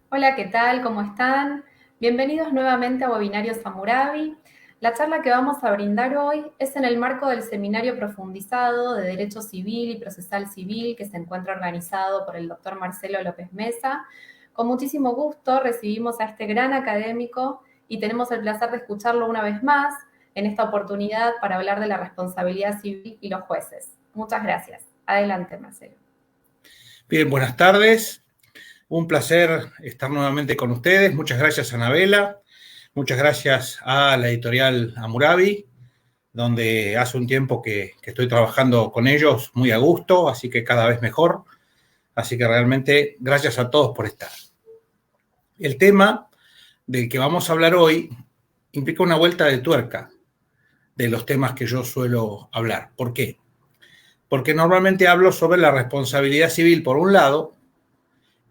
Hola, ¿qué tal? ¿Cómo están? Bienvenidos nuevamente a Webinarios Hammurabi. La charla que vamos a brindar hoy es en el marco del Seminario Profundizado de Derecho Civil y Procesal Civil que se encuentra organizado por el doctor Marcelo López Mesa. Con muchísimo gusto recibimos a este gran académico y tenemos el placer de escucharlo una vez más en esta oportunidad para hablar de la responsabilidad civil y los jueces. Muchas gracias. Adelante, Marcelo. Bien, buenas tardes. Un placer estar nuevamente con ustedes. Muchas gracias, Anabela. Muchas gracias a la editorial Hammurabi, donde hace un tiempo que estoy trabajando con ellos muy a gusto, así que cada vez mejor. Así que realmente gracias a todos por estar. El tema del que vamos a hablar hoy implica una vuelta de tuerca de los temas que yo suelo hablar. ¿Por qué? Porque normalmente hablo sobre la responsabilidad civil por un lado,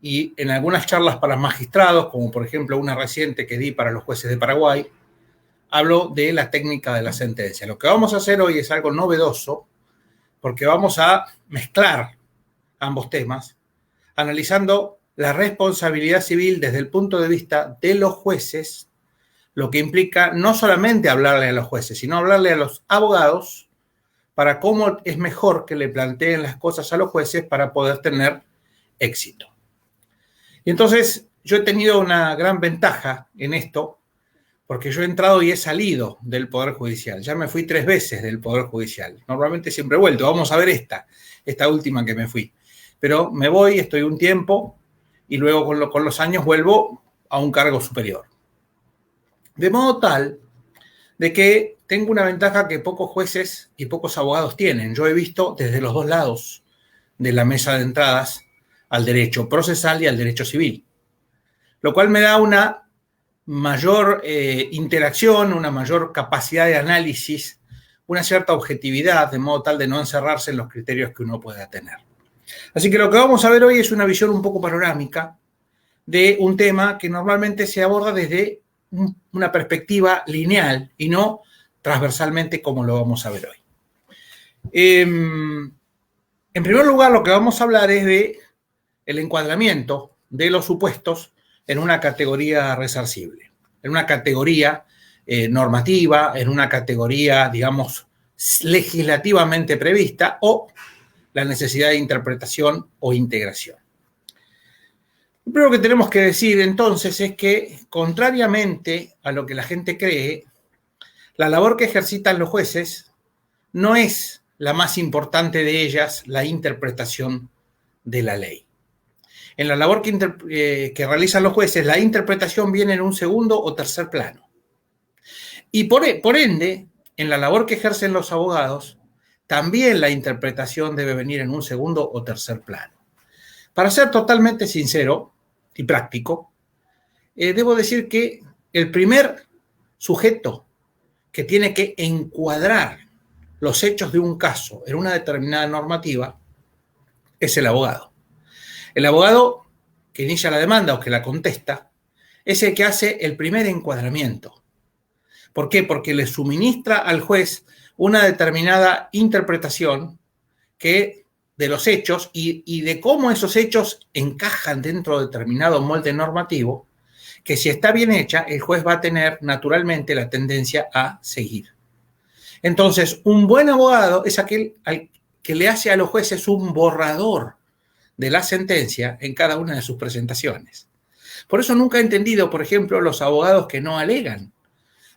y en algunas charlas para magistrados, como por ejemplo una reciente que di para los jueces de Paraguay, hablo de la técnica de la sentencia. Lo que vamos a hacer hoy es algo novedoso, porque vamos a mezclar ambos temas, analizando la responsabilidad civil desde el punto de vista de los jueces, lo que implica no solamente hablarle a los jueces, sino hablarle a los abogados para cómo es mejor que le planteen las cosas a los jueces para poder tener éxito. Y entonces yo he tenido una gran ventaja en esto, porque yo he entrado y he salido del Poder Judicial. Ya me fui 3 veces del Poder Judicial. Normalmente siempre he vuelto. Vamos a ver esta última que me fui. Pero me voy, estoy un tiempo y luego con los años vuelvo a un cargo superior. De modo tal de que tengo una ventaja que pocos jueces y pocos abogados tienen. Yo he visto desde los dos lados de la mesa de entradas al derecho procesal y al derecho civil, lo cual me da una mayor interacción, una mayor capacidad de análisis, una cierta objetividad, de modo tal de no encerrarse en los criterios que uno pueda tener. Así que lo que vamos a ver hoy es una visión un poco panorámica de un tema que normalmente se aborda desde una perspectiva lineal y no transversalmente como lo vamos a ver hoy. En primer lugar, lo que vamos a hablar es de el encuadramiento de los supuestos en una categoría resarcible, en una categoría normativa, en una categoría, digamos, legislativamente prevista o la necesidad de interpretación o integración. Lo primero que tenemos que decir entonces es que, contrariamente a lo que la gente cree, la labor que ejercitan los jueces no es la más importante de ellas, la interpretación de la ley. En la labor que realizan los jueces, la interpretación viene en un segundo o tercer plano. Y por ende, en la labor que ejercen los abogados, también la interpretación debe venir en un segundo o tercer plano. Para ser totalmente sincero y práctico, debo decir que el primer sujeto que tiene que encuadrar los hechos de un caso en una determinada normativa es el abogado. El abogado que inicia la demanda o que la contesta es el que hace el primer encuadramiento. ¿Por qué? Porque le suministra al juez una determinada interpretación que de los hechos y de cómo esos hechos encajan dentro de determinado molde normativo, que si está bien hecha, el juez va a tener naturalmente la tendencia a seguir. Entonces, un buen abogado es aquel al que le hace a los jueces un borrador de la sentencia en cada una de sus presentaciones. Por eso nunca he entendido, por ejemplo, los abogados que no alegan.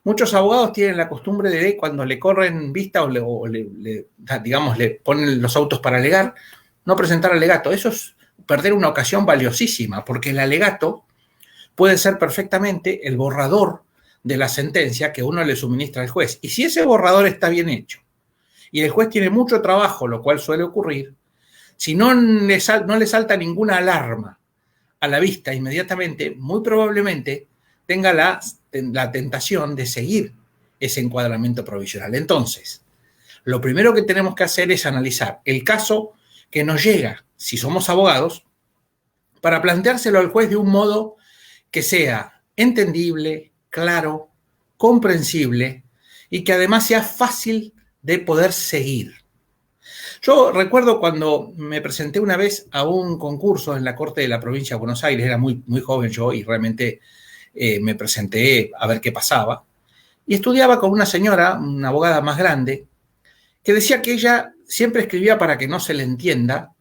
Muchos abogados tienen la costumbre de, cuando le corren vista digamos, le ponen los autos para alegar, no presentar alegato. Eso es perder una ocasión valiosísima, porque el alegato puede ser perfectamente el borrador de la sentencia que uno le suministra al juez. Y si ese borrador está bien hecho y el juez tiene mucho trabajo, lo cual suele ocurrir, si no le salta ninguna alarma a la vista inmediatamente, muy probablemente tenga la tentación de seguir ese encuadramiento provisional. Entonces, lo primero que tenemos que hacer es analizar el caso que nos llega, si somos abogados, para planteárselo al juez de un modo que sea entendible, claro, comprensible y que además sea fácil de poder seguir. Yo recuerdo cuando me presenté una vez a un concurso en la Corte de la Provincia de Buenos Aires, era muy, muy joven yo y realmente me presenté a ver qué pasaba. Y estudiaba con una señora, una abogada más grande, que decía que ella siempre escribía para que no se le entienda,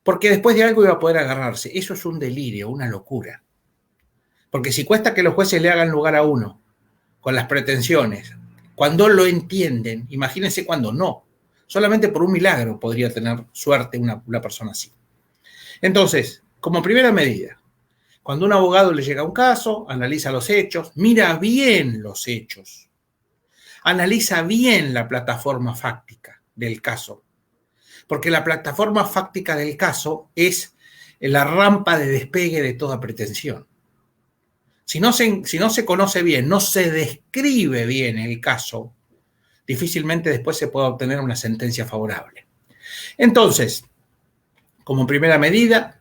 porque después de algo iba a poder agarrarse. Eso es un delirio, una locura. Porque si cuesta que los jueces le hagan lugar a uno con las pretensiones, cuando lo entienden, imagínense cuando no. Solamente por un milagro podría tener suerte una persona así. Entonces, como primera medida, cuando un abogado le llega un caso, analiza los hechos, mira bien los hechos, analiza bien la plataforma fáctica del caso, porque la plataforma fáctica del caso es la rampa de despegue de toda pretensión. Si no se conoce bien, no se describe bien el caso, difícilmente después se pueda obtener una sentencia favorable. Entonces, como primera medida,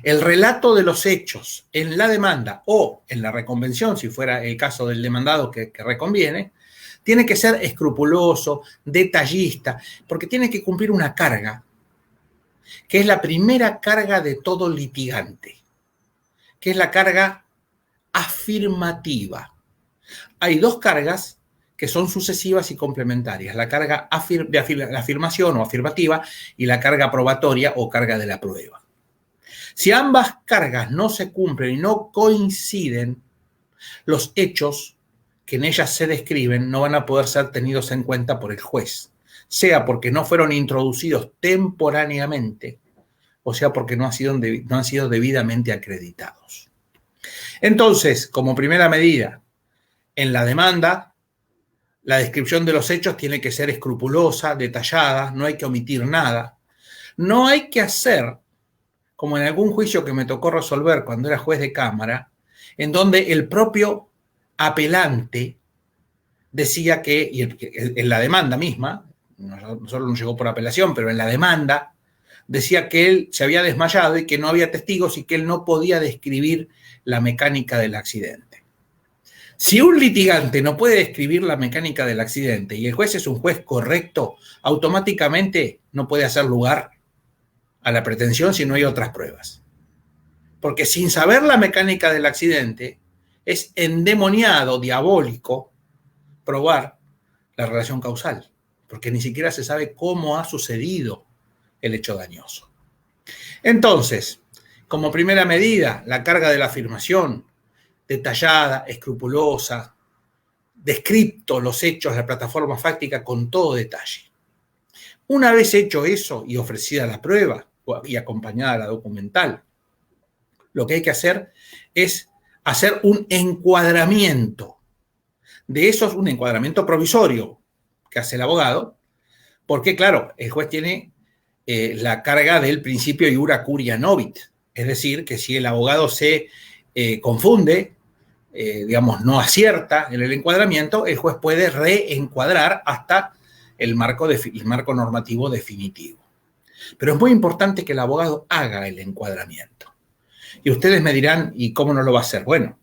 el relato de los hechos en la demanda o en la reconvención, si fuera el caso del demandado que reconviene, tiene que ser escrupuloso, detallista, porque tiene que cumplir una carga, que es la primera carga de todo litigante, que es la carga afirmativa. Hay dos cargas que son sucesivas y complementarias, la carga de la afirmación o afirmativa y la carga probatoria o carga de la prueba. Si ambas cargas no se cumplen y no coinciden, los hechos que en ellas se describen no van a poder ser tenidos en cuenta por el juez, sea porque no fueron introducidos temporáneamente o sea porque no han sido debidamente acreditados. Entonces, como primera medida, en la demanda, la descripción de los hechos tiene que ser escrupulosa, detallada, no hay que omitir nada. No hay que hacer, como en algún juicio que me tocó resolver cuando era juez de cámara, en donde el propio apelante decía que, y en la demanda misma, no solo no llegó por apelación, pero en la demanda, decía que él se había desmayado y que no había testigos y que él no podía describir la mecánica del accidente. Si un litigante no puede describir la mecánica del accidente y el juez es un juez correcto, automáticamente no puede hacer lugar a la pretensión si no hay otras pruebas. Porque sin saber la mecánica del accidente, es endemoniado, diabólico, probar la relación causal, porque ni siquiera se sabe cómo ha sucedido el hecho dañoso. Entonces, como primera medida, la carga de la afirmación, detallada, escrupulosa, descripto los hechos, la plataforma fáctica con todo detalle. Una vez hecho eso y ofrecida la prueba y acompañada la documental, lo que hay que hacer es hacer un encuadramiento. De eso es un encuadramiento provisorio que hace el abogado, porque claro, el juez tiene la carga del principio iura curia novit, es decir, que si el abogado se confunde, no acierta en el encuadramiento, el juez puede reencuadrar hasta el marco normativo definitivo. Pero es muy importante que el abogado haga el encuadramiento. Y ustedes me dirán, ¿y cómo no lo va a hacer? Bueno,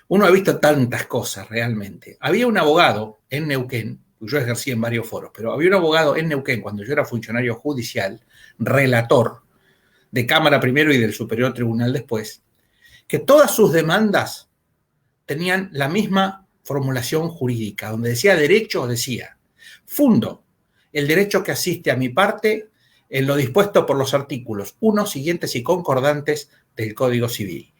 uno ha visto tantas cosas realmente. Había un abogado en Neuquén, yo ejercí en varios foros, pero había un abogado en Neuquén cuando yo era funcionario judicial, relator de Cámara primero y del Superior Tribunal después, que todas sus demandas tenían la misma formulación jurídica, donde decía derecho, decía, fundo el derecho que asiste a mi parte en lo dispuesto por los artículos 1, siguientes y concordantes del Código Civil.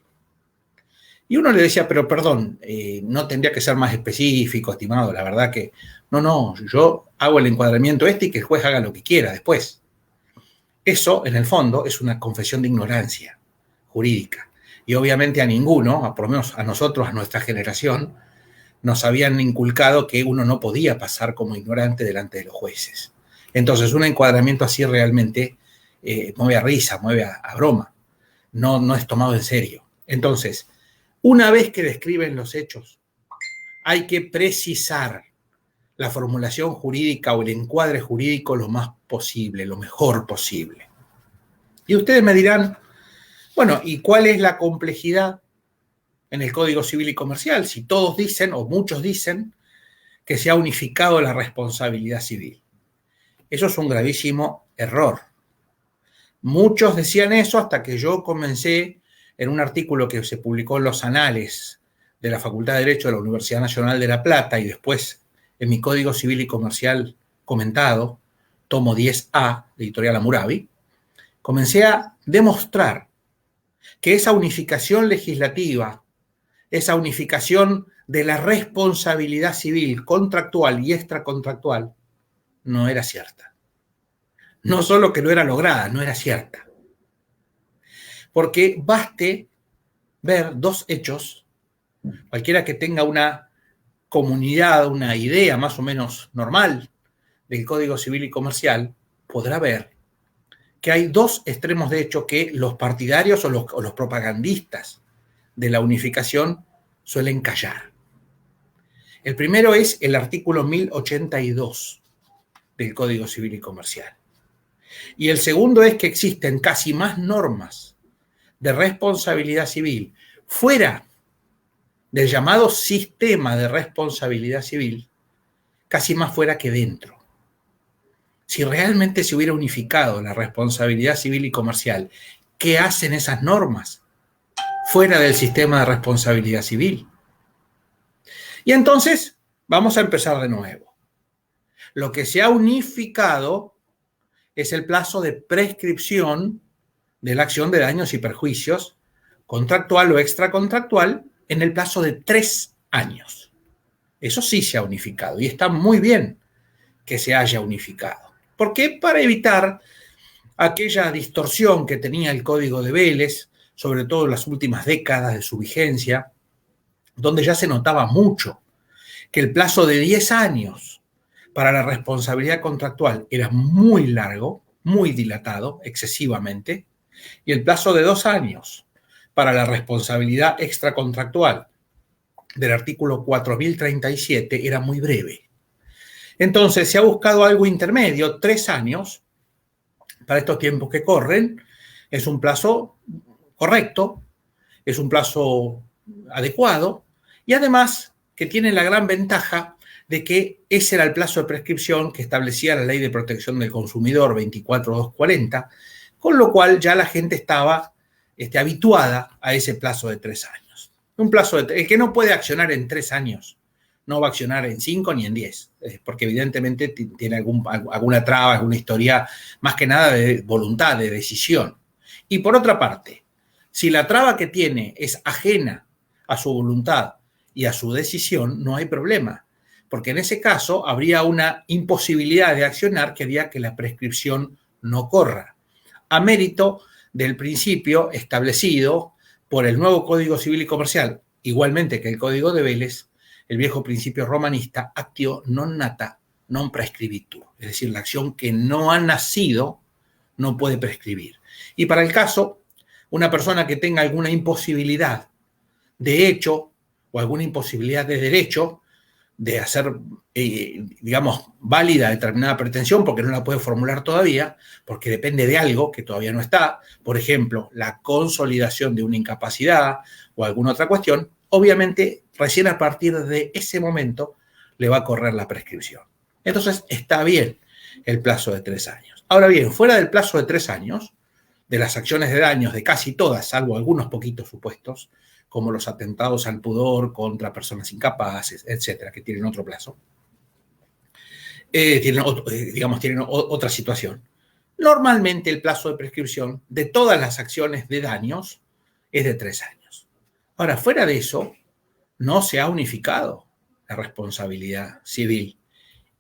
Y uno le decía, pero perdón, no tendría que ser más específico, estimado, la verdad que no, yo hago el encuadramiento y que el juez haga lo que quiera después. Eso, en el fondo, es una confesión de ignorancia jurídica. Y obviamente a ninguno, por lo menos a nosotros, a nuestra generación, nos habían inculcado que uno no podía pasar como ignorante delante de los jueces. Entonces, un encuadramiento así realmente mueve a risa, mueve a broma. No es tomado en serio. Entonces, una vez que describen los hechos, hay que precisar la formulación jurídica o el encuadre jurídico lo más posible, lo mejor posible. Y ustedes me dirán, bueno, ¿y cuál es la complejidad en el Código Civil y Comercial? Si todos dicen, o muchos dicen, que se ha unificado la responsabilidad civil. Eso es un gravísimo Error. Muchos decían eso hasta que yo comencé en un artículo que se publicó en los Anales de la Facultad de Derecho de la Universidad Nacional de La Plata y después en mi Código Civil y Comercial comentado, tomo 10A de Editorial Hammurabi, comencé a demostrar que esa unificación legislativa, esa unificación de la responsabilidad civil contractual y extracontractual no era cierta. No solo que no era lograda, no era cierta. Porque baste ver dos hechos, cualquiera que tenga una comunidad, una idea más o menos normal del Código Civil y Comercial, podrá ver que hay dos extremos de hecho que los partidarios o los propagandistas de la unificación suelen callar. El primero es el artículo 1082 del Código Civil y Comercial. Y el segundo es que existen casi más normas de responsabilidad civil fuera del llamado sistema de responsabilidad civil, casi más fuera que dentro. Si realmente se hubiera unificado la responsabilidad civil y comercial, ¿qué hacen esas normas fuera del sistema de responsabilidad civil? Y entonces vamos a empezar de nuevo. Lo que se ha unificado es el plazo de prescripción de la acción de daños y perjuicios, contractual o extracontractual, en el plazo de 3 años. Eso sí se ha unificado y está muy bien que se haya unificado. ¿Por qué? Para evitar aquella distorsión que tenía el Código de Vélez, sobre todo en las últimas décadas de su vigencia, donde ya se notaba mucho que el plazo de 10 años para la responsabilidad contractual era muy largo, muy dilatado, excesivamente, y el plazo de 2 años para la responsabilidad extracontractual del artículo 4037 era muy breve. Entonces se ha buscado algo intermedio, 3 años, para estos tiempos que corren, es un plazo correcto, es un plazo adecuado, y además que tiene la gran ventaja de que ese era el plazo de prescripción que establecía la Ley de Protección del Consumidor 24240, con lo cual ya la gente estaba habituada a ese plazo de 3 años. Un plazo el que no puede accionar en 3 años no va a accionar en 5 ni en 10, porque evidentemente tiene alguna traba, alguna historia, más que nada de voluntad, de decisión. Y por otra parte, si la traba que tiene es ajena a su voluntad y a su decisión, no hay problema, porque en ese caso habría una imposibilidad de accionar que haría que la prescripción no corra, a mérito del principio establecido por el nuevo Código Civil y Comercial, igualmente que el Código de Vélez, el viejo principio romanista, actio non nata non prescribitur, es decir, la acción que no ha nacido no puede prescribir. Y para el caso, una persona que tenga alguna imposibilidad de hecho o alguna imposibilidad de derecho de hacer, digamos, válida determinada pretensión porque no la puede formular todavía, porque depende de algo que todavía no está, por ejemplo, la consolidación de una incapacidad o alguna otra cuestión, obviamente recién a partir de ese momento le va a correr la prescripción. Entonces está bien el plazo de 3 años. Ahora bien, fuera del plazo de 3 años, de las acciones de daños de casi todas, salvo algunos poquitos supuestos, como los atentados al pudor contra personas incapaces, etcétera, que tienen otro plazo, tienen otra situación. Normalmente el plazo de prescripción de todas las acciones de daños es de 3 años. Ahora, fuera de eso, no se ha unificado la responsabilidad civil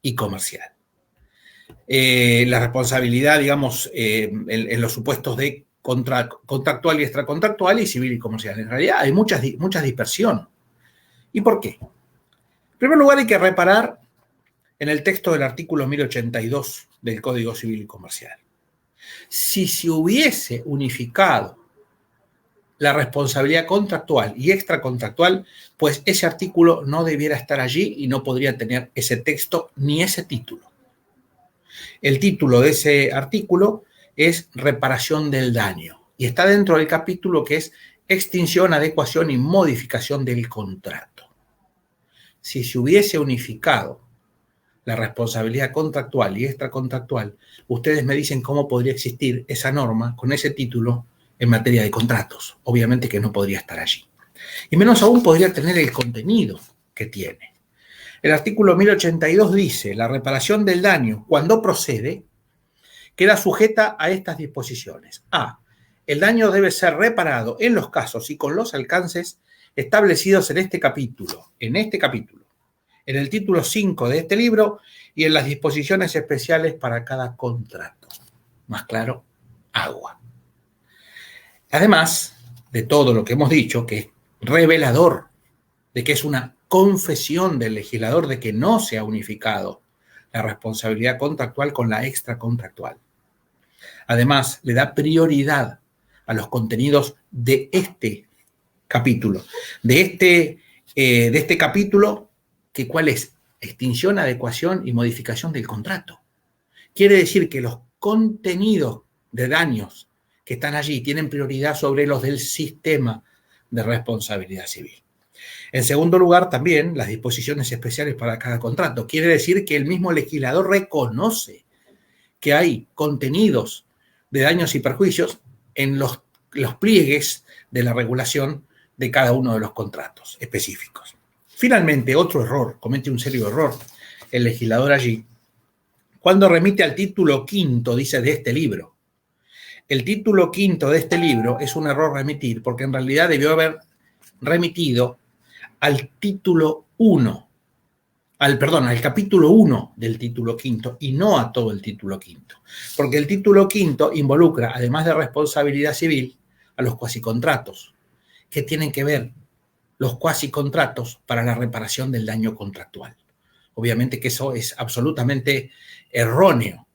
y comercial. La responsabilidad, digamos, en los supuestos de contractual y extracontractual y civil y comercial. En realidad hay mucha dispersión. ¿Y por qué? En primer lugar, hay que reparar en el texto del artículo 1082 del Código Civil y Comercial. Si se hubiese unificado la responsabilidad contractual y extracontractual, pues ese artículo no debiera estar allí y no podría tener ese texto ni ese título. El título de ese artículo es reparación del daño y está dentro del capítulo que es extinción, adecuación y modificación del contrato. Si se hubiese unificado la responsabilidad contractual y extracontractual, ustedes me dicen cómo podría existir esa norma con ese título en materia de contratos. Obviamente que no podría estar allí. Y menos aún podría tener el contenido que tiene. El artículo 1082 dice, la reparación del daño, cuando procede, queda sujeta a estas disposiciones. A. El daño debe ser reparado en los casos y con los alcances establecidos en este capítulo, en el título 5 de este libro y en las disposiciones especiales para cada contrato. Más claro, agua. Además de todo lo que hemos dicho, que es revelador de que es una confesión del legislador de que no se ha unificado la responsabilidad contractual con la extracontractual. Además, le da prioridad a los contenidos de este capítulo. De este capítulo, que ¿cuál es? Extinción, adecuación y modificación del contrato. Quiere decir que los contenidos de daños que están allí tienen prioridad sobre los del sistema de responsabilidad civil. En segundo lugar, también las disposiciones especiales para cada contrato. Quiere decir que el mismo legislador reconoce que hay contenidos de daños y perjuicios en los pliegues de la regulación de cada uno de los contratos específicos. Finalmente, otro error, comete un serio error el legislador allí, cuando remite al título quinto, dice, de este libro. El título quinto de este libro es un error remitir, porque en realidad debió haber remitido al título 1, al capítulo 1 del título quinto y no a todo el título quinto. Porque el título quinto involucra, además de responsabilidad civil, a los cuasicontratos. ¿Qué tienen que ver los cuasicontratos para la reparación del daño contractual? Obviamente que eso es absolutamente erróneo.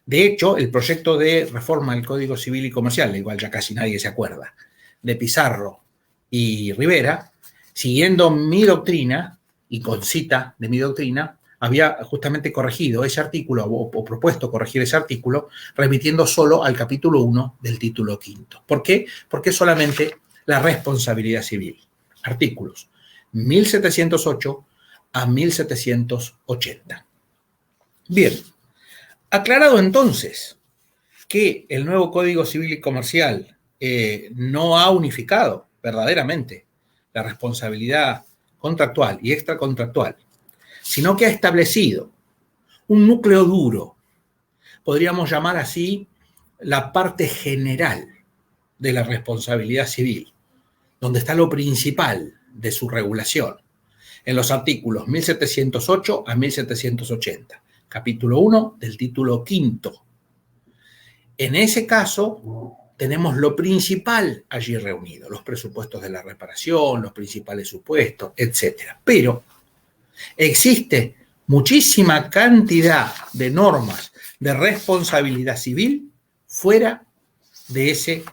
De hecho, el proyecto de reforma del Código Civil y Comercial, igual ya casi nadie se acuerda, de Pizarro y Rivera, siguiendo mi doctrina y con cita de mi doctrina, había justamente corregido ese artículo o propuesto corregir ese artículo remitiendo solo al capítulo 1 del título quinto. ¿Por qué? Porque solamente la responsabilidad civil. Artículos 1708 a 1780. Bien, aclarado entonces que el nuevo Código Civil y Comercial no ha unificado verdaderamente la responsabilidad contractual y extracontractual, sino que ha establecido un núcleo duro, podríamos llamar así la parte general de la responsabilidad civil, donde está lo principal de su regulación, en los artículos 1708 a 1780, capítulo 1 del título quinto. En ese caso, tenemos lo principal allí reunido, los presupuestos de la reparación, los principales supuestos, etc. Pero existe muchísima cantidad de normas de responsabilidad civil fuera de ese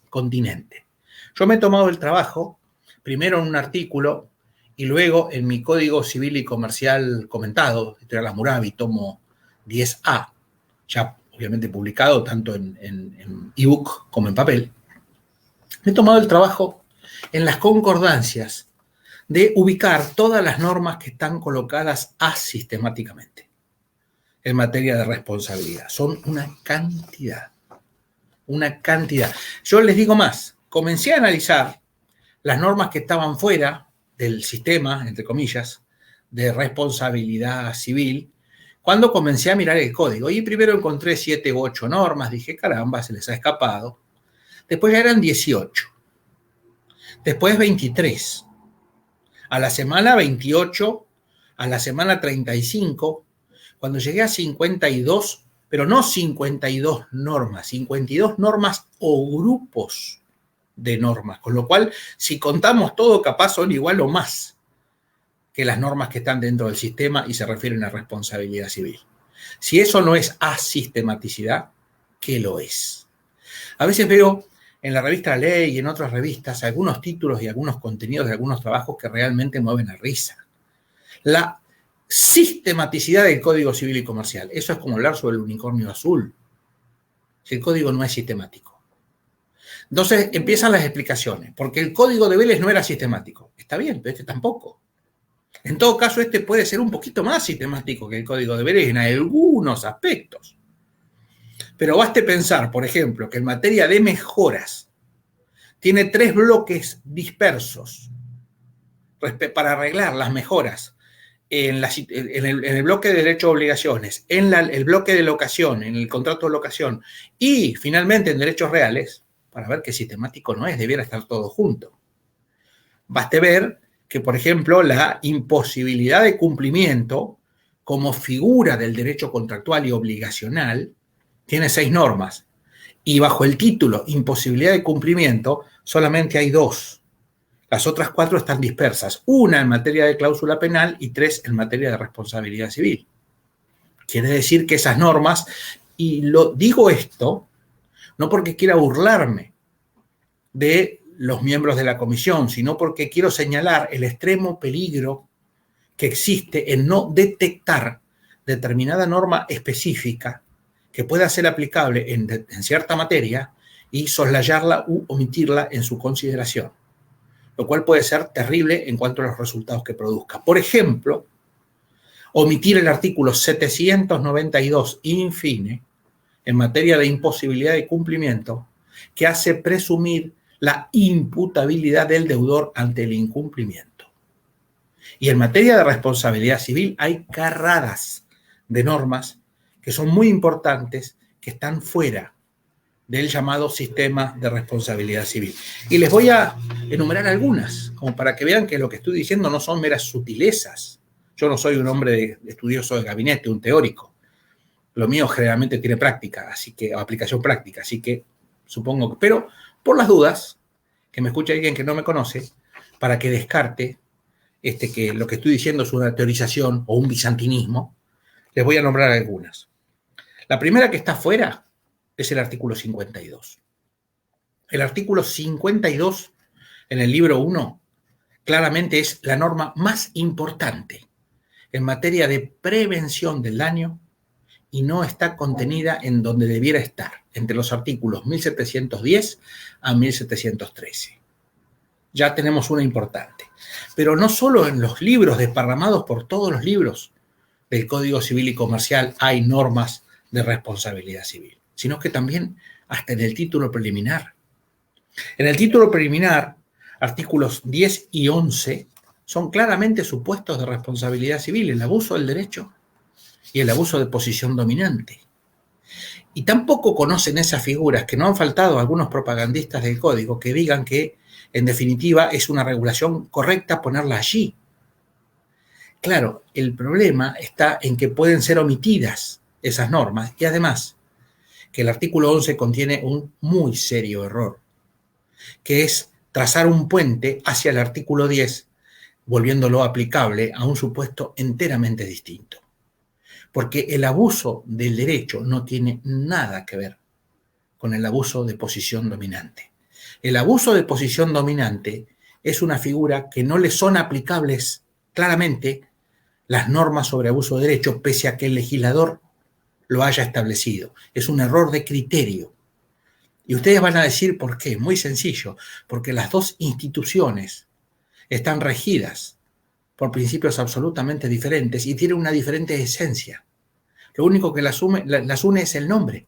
continente. Yo me he tomado el trabajo, primero en un artículo y luego en mi Código Civil y Comercial comentado, Editorial Hammurabi, tomo 10A, ya obviamente publicado tanto en ebook como en papel. Me he tomado el trabajo en las concordancias de ubicar todas las normas que están colocadas asistemáticamente en materia de responsabilidad. Son una cantidad. Yo les digo más, comencé a analizar las normas que estaban fuera del sistema, entre comillas, de responsabilidad civil, cuando comencé a mirar el código. Y primero encontré 7 u 8 normas, dije, caramba, se les ha escapado. Después ya eran 18. Después 23. A la semana 28, a la semana 35, cuando llegué a 52, pero no 52 normas, 52 normas o grupos de normas, con lo cual, si contamos todo, capaz son igual o más que las normas que están dentro del sistema y se refieren a responsabilidad civil. Si eso no es asistematicidad, ¿qué lo es? A veces veo en la revista La Ley y en otras revistas algunos títulos y algunos contenidos de algunos trabajos que realmente mueven a risa. La sistematicidad del Código Civil y Comercial. Eso es como hablar sobre el unicornio azul. Si el código no es sistemático. Entonces empiezan las explicaciones, porque el código de Vélez no era sistemático. Está bien, pero este tampoco. En todo caso, este puede ser un poquito más sistemático que el código de Belén en algunos aspectos. Pero baste pensar, por ejemplo, que en materia de mejoras tiene 3 bloques dispersos para arreglar las mejoras en el bloque de derechos y obligaciones, en el bloque de locación, en el contrato de locación y finalmente en derechos reales, para ver qué sistemático no es, debiera estar todo junto. Baste ver que, por ejemplo, la imposibilidad de cumplimiento como figura del derecho contractual y obligacional tiene 6 normas y bajo el título imposibilidad de cumplimiento solamente hay 2. Las otras 4 están dispersas, una en materia de cláusula penal y 3 en materia de responsabilidad civil. Quiere decir que esas normas, y digo esto no porque quiera burlarme de los miembros de la comisión, sino porque quiero señalar el extremo peligro que existe en no detectar determinada norma específica que pueda ser aplicable en cierta materia y soslayarla u omitirla en su consideración, lo cual puede ser terrible en cuanto a los resultados que produzca. Por ejemplo, omitir el artículo 792 in fine en materia de imposibilidad de cumplimiento que hace presumir la imputabilidad del deudor ante el incumplimiento. Y en materia de responsabilidad civil hay carradas de normas que son muy importantes, que están fuera del llamado sistema de responsabilidad civil. Y les voy a enumerar algunas, como para que vean que lo que estoy diciendo no son meras sutilezas. Yo no soy un hombre estudioso de gabinete, un teórico. Lo mío generalmente tiene práctica, o aplicación práctica, así que supongo que... Pero por las dudas, que me escuche alguien que no me conoce, para que descarte que lo que estoy diciendo es una teorización o un bizantinismo, les voy a nombrar algunas. La primera que está fuera es el artículo 52. El artículo 52 en el libro 1 claramente es la norma más importante en materia de prevención del daño y no está contenida en donde debiera estar, entre los artículos 1710 a 1713. Ya tenemos una importante. Pero no solo en los libros desparramados por todos los libros del Código Civil y Comercial hay normas de responsabilidad civil, sino que también hasta en el título preliminar. En el título preliminar, artículos 10 y 11 son claramente supuestos de responsabilidad civil, el abuso del derecho y el abuso de posición dominante. Y tampoco conocen esas figuras, que no han faltado algunos propagandistas del código que digan que, en definitiva, es una regulación correcta ponerla allí. Claro, el problema está en que pueden ser omitidas esas normas y además que el artículo 11 contiene un muy serio error, que es trazar un puente hacia el artículo 10, volviéndolo aplicable a un supuesto enteramente distinto. Porque el abuso del derecho no tiene nada que ver con el abuso de posición dominante. El abuso de posición dominante es una figura que no le son aplicables claramente las normas sobre abuso de derecho, pese a que el legislador lo haya establecido. Es un error de criterio. Y ustedes van a decir por qué. Muy sencillo, porque las dos instituciones están regidas por principios absolutamente diferentes y tienen una diferente esencia. Lo único que las une es el nombre.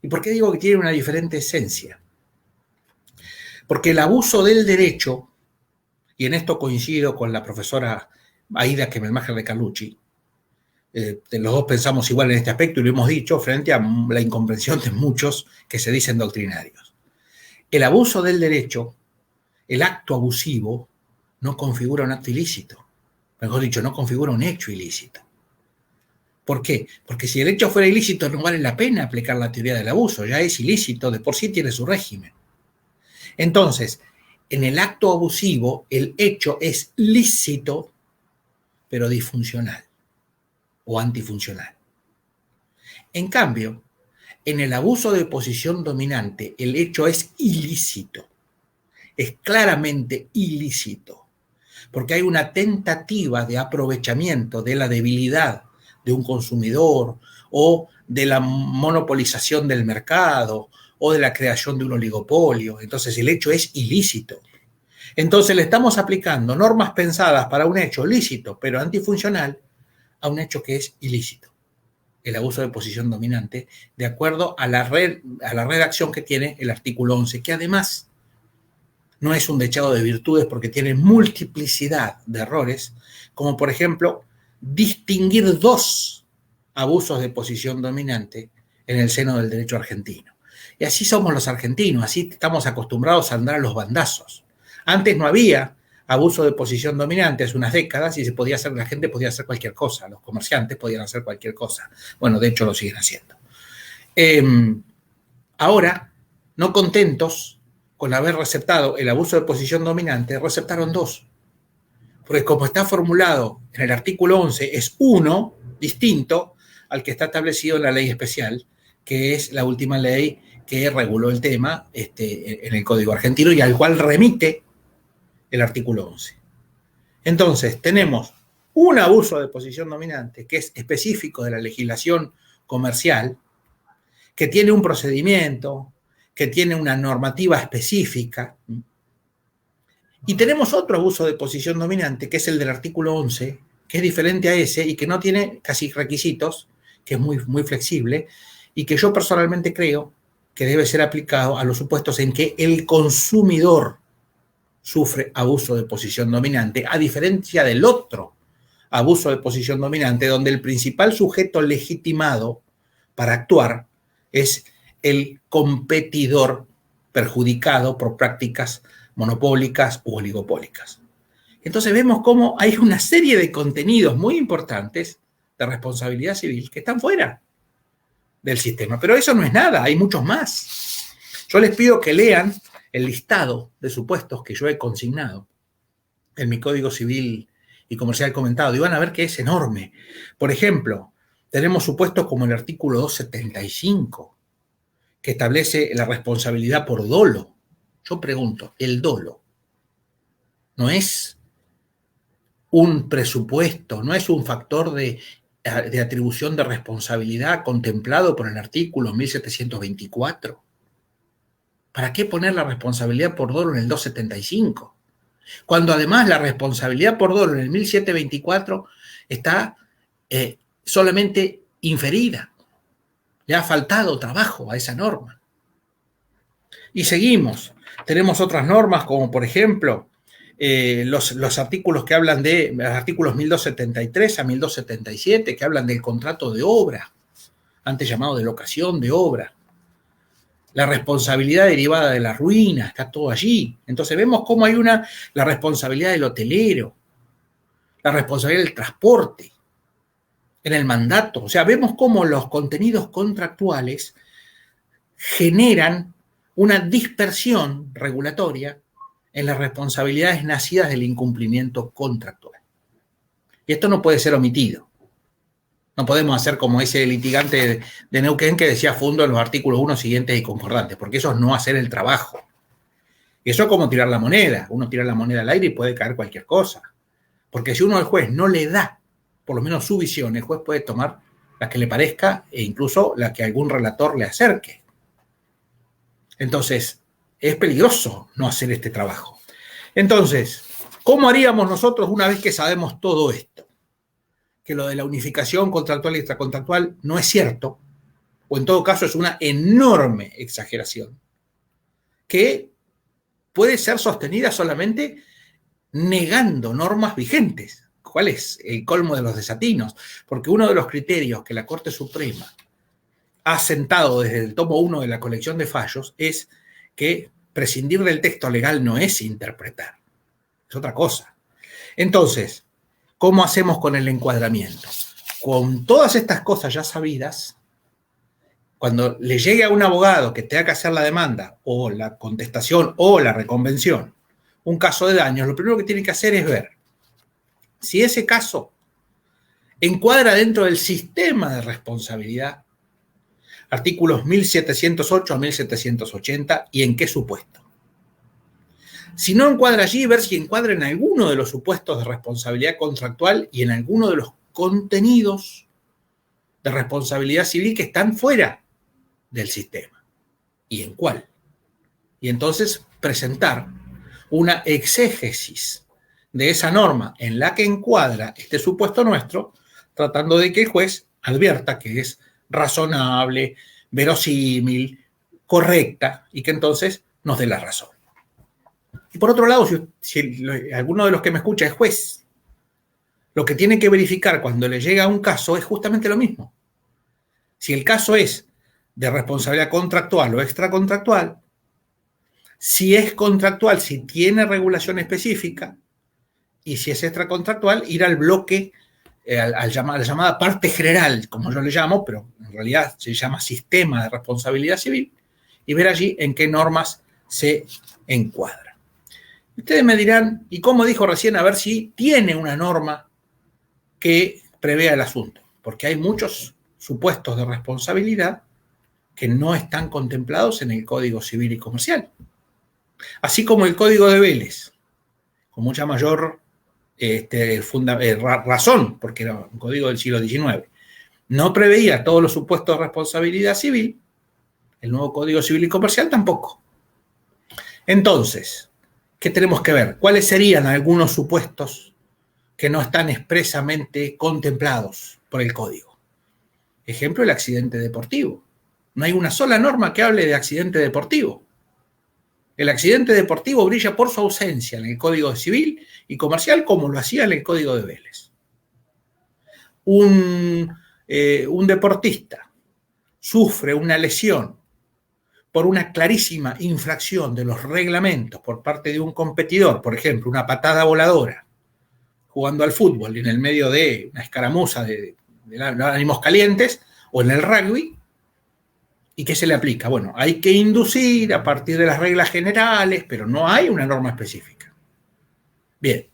¿Y por qué digo que tienen una diferente esencia? Porque el abuso del derecho, y en esto coincido con la profesora Aida Kemelmacher de Carlucci, los dos pensamos igual en este aspecto y lo hemos dicho frente a la incomprensión de muchos que se dicen doctrinarios. El abuso del derecho, el acto abusivo, no configura un acto ilícito. Mejor dicho, no configura un hecho ilícito. ¿Por qué? Porque si el hecho fuera ilícito no vale la pena aplicar la teoría del abuso, ya es ilícito, de por sí tiene su régimen. Entonces, en el acto abusivo, el hecho es lícito, pero disfuncional o antifuncional. En cambio, en el abuso de posición dominante, el hecho es ilícito, es claramente ilícito, porque hay una tentativa de aprovechamiento de la debilidad de un consumidor o de la monopolización del mercado o de la creación de un oligopolio. Entonces el hecho es ilícito. Entonces le estamos aplicando normas pensadas para un hecho lícito, pero antifuncional, a un hecho que es ilícito, el abuso de posición dominante, de acuerdo a la redacción que tiene el artículo 11, que además no es un dechado de virtudes porque tiene multiplicidad de errores, como por ejemplo distinguir dos abusos de posición dominante en el seno del derecho argentino. Y así somos los argentinos, así estamos acostumbrados a andar a los bandazos. Antes no había abuso de posición dominante, hace unas décadas, y se podía hacer, la gente podía hacer cualquier cosa, los comerciantes podían hacer cualquier cosa. Bueno, de hecho lo siguen haciendo. Ahora, no contentos con haber receptado el abuso de posición dominante, receptaron dos. Porque como está formulado en el artículo 11, es uno distinto al que está establecido en la ley especial, que es la última ley que reguló el tema en el Código Argentino y al cual remite el artículo 11. Entonces, tenemos un abuso de posición dominante que es específico de la legislación comercial, que tiene un procedimiento, que tiene una normativa específica. Y tenemos otro abuso de posición dominante, que es el del artículo 11, que es diferente a ese y que no tiene casi requisitos, que es muy, muy flexible, y que yo personalmente creo que debe ser aplicado a los supuestos en que el consumidor sufre abuso de posición dominante, a diferencia del otro abuso de posición dominante, donde el principal sujeto legitimado para actuar es el competidor perjudicado por prácticas monopólicas u oligopólicas. Entonces vemos cómo hay una serie de contenidos muy importantes de responsabilidad civil que están fuera del sistema. Pero eso no es nada, hay muchos más. Yo les pido que lean el listado de supuestos que yo he consignado en mi Código Civil y Comercial comentado, y van a ver que es enorme. Por ejemplo, tenemos supuestos como el artículo 275, que establece la responsabilidad por dolo. Yo pregunto, ¿el dolo no es un presupuesto, no es un factor de atribución de responsabilidad contemplado por el artículo 1724? ¿Para qué poner la responsabilidad por dolo en el 275? Cuando además la responsabilidad por dolo en el 1724 está solamente inferida. Le ha faltado trabajo a esa norma. Y seguimos. Tenemos otras normas como, por ejemplo, los artículos que hablan de, los artículos 1273 a 1277, que hablan del contrato de obra, antes llamado de locación de obra. La responsabilidad derivada de la ruina, está todo allí. Entonces vemos cómo hay la responsabilidad del hotelero, la responsabilidad del transporte, en el mandato. O sea, vemos cómo los contenidos contractuales generan una dispersión regulatoria en las responsabilidades nacidas del incumplimiento contractual. Y esto no puede ser omitido. No podemos hacer como ese litigante de Neuquén que decía fundo en los artículos 1 siguientes y concordantes, porque eso es no hacer el trabajo. Y eso es como tirar la moneda. Uno tira la moneda al aire y puede caer cualquier cosa. Porque si uno al juez no le da, por lo menos su visión, el juez puede tomar la que le parezca e incluso la que algún relator le acerque. Entonces, es peligroso no hacer este trabajo. Entonces, ¿cómo haríamos nosotros una vez que sabemos todo esto? Que lo de la unificación contractual y extracontractual no es cierto, o en todo caso es una enorme exageración, que puede ser sostenida solamente negando normas vigentes. ¿Cuál es el colmo de los desatinos? Porque uno de los criterios que la Corte Suprema ha sentado desde el tomo 1 de la colección de fallos es que prescindir del texto legal no es interpretar, es otra cosa. Entonces, ¿cómo hacemos con el encuadramiento? Con todas estas cosas ya sabidas, cuando le llegue a un abogado que tenga que hacer la demanda o la contestación o la reconvención, un caso de daños, lo primero que tiene que hacer es ver si ese caso encuadra dentro del sistema de responsabilidad, artículos 1708 a 1780, y en qué supuesto. Si no encuadra allí, ver si encuadra en alguno de los supuestos de responsabilidad contractual y en alguno de los contenidos de responsabilidad civil que están fuera del sistema. ¿Y en cuál? Y entonces presentar una exégesis de esa norma en la que encuadra este supuesto nuestro, tratando de que el juez advierta que es razonable, verosímil, correcta y que entonces nos dé la razón. Y por otro lado, si alguno de los que me escucha es juez, lo que tiene que verificar cuando le llega un caso es justamente lo mismo. Si el caso es de responsabilidad contractual o extracontractual, si es contractual, si tiene regulación específica, y si es extracontractual, ir al bloque, a la llamada parte general, como yo le llamo, pero en realidad se llama sistema de responsabilidad civil, y ver allí en qué normas se encuadra. Ustedes me dirán, ¿y cómo dijo recién? A ver si tiene una norma que prevea el asunto, porque hay muchos supuestos de responsabilidad que no están contemplados en el Código Civil y Comercial. Así como el Código de Vélez, con mucha mayor razón, porque era un código del siglo XIX, no preveía todos los supuestos de responsabilidad civil, el nuevo Código Civil y Comercial tampoco. Entonces, ¿qué tenemos que ver? ¿Cuáles serían algunos supuestos que no están expresamente contemplados por el Código? Ejemplo, el accidente deportivo. No hay una sola norma que hable de accidente deportivo. El accidente deportivo brilla por su ausencia en el Código Civil y Comercial como lo hacía en el Código de Vélez. Un deportista sufre una lesión por una clarísima infracción de los reglamentos por parte de un competidor, por ejemplo, una patada voladora, jugando al fútbol en el medio de una escaramuza de ánimos calientes, o en el rugby. ¿Y qué se le aplica? Bueno, hay que inducir a partir de las reglas generales, pero no hay una norma específica. Bien,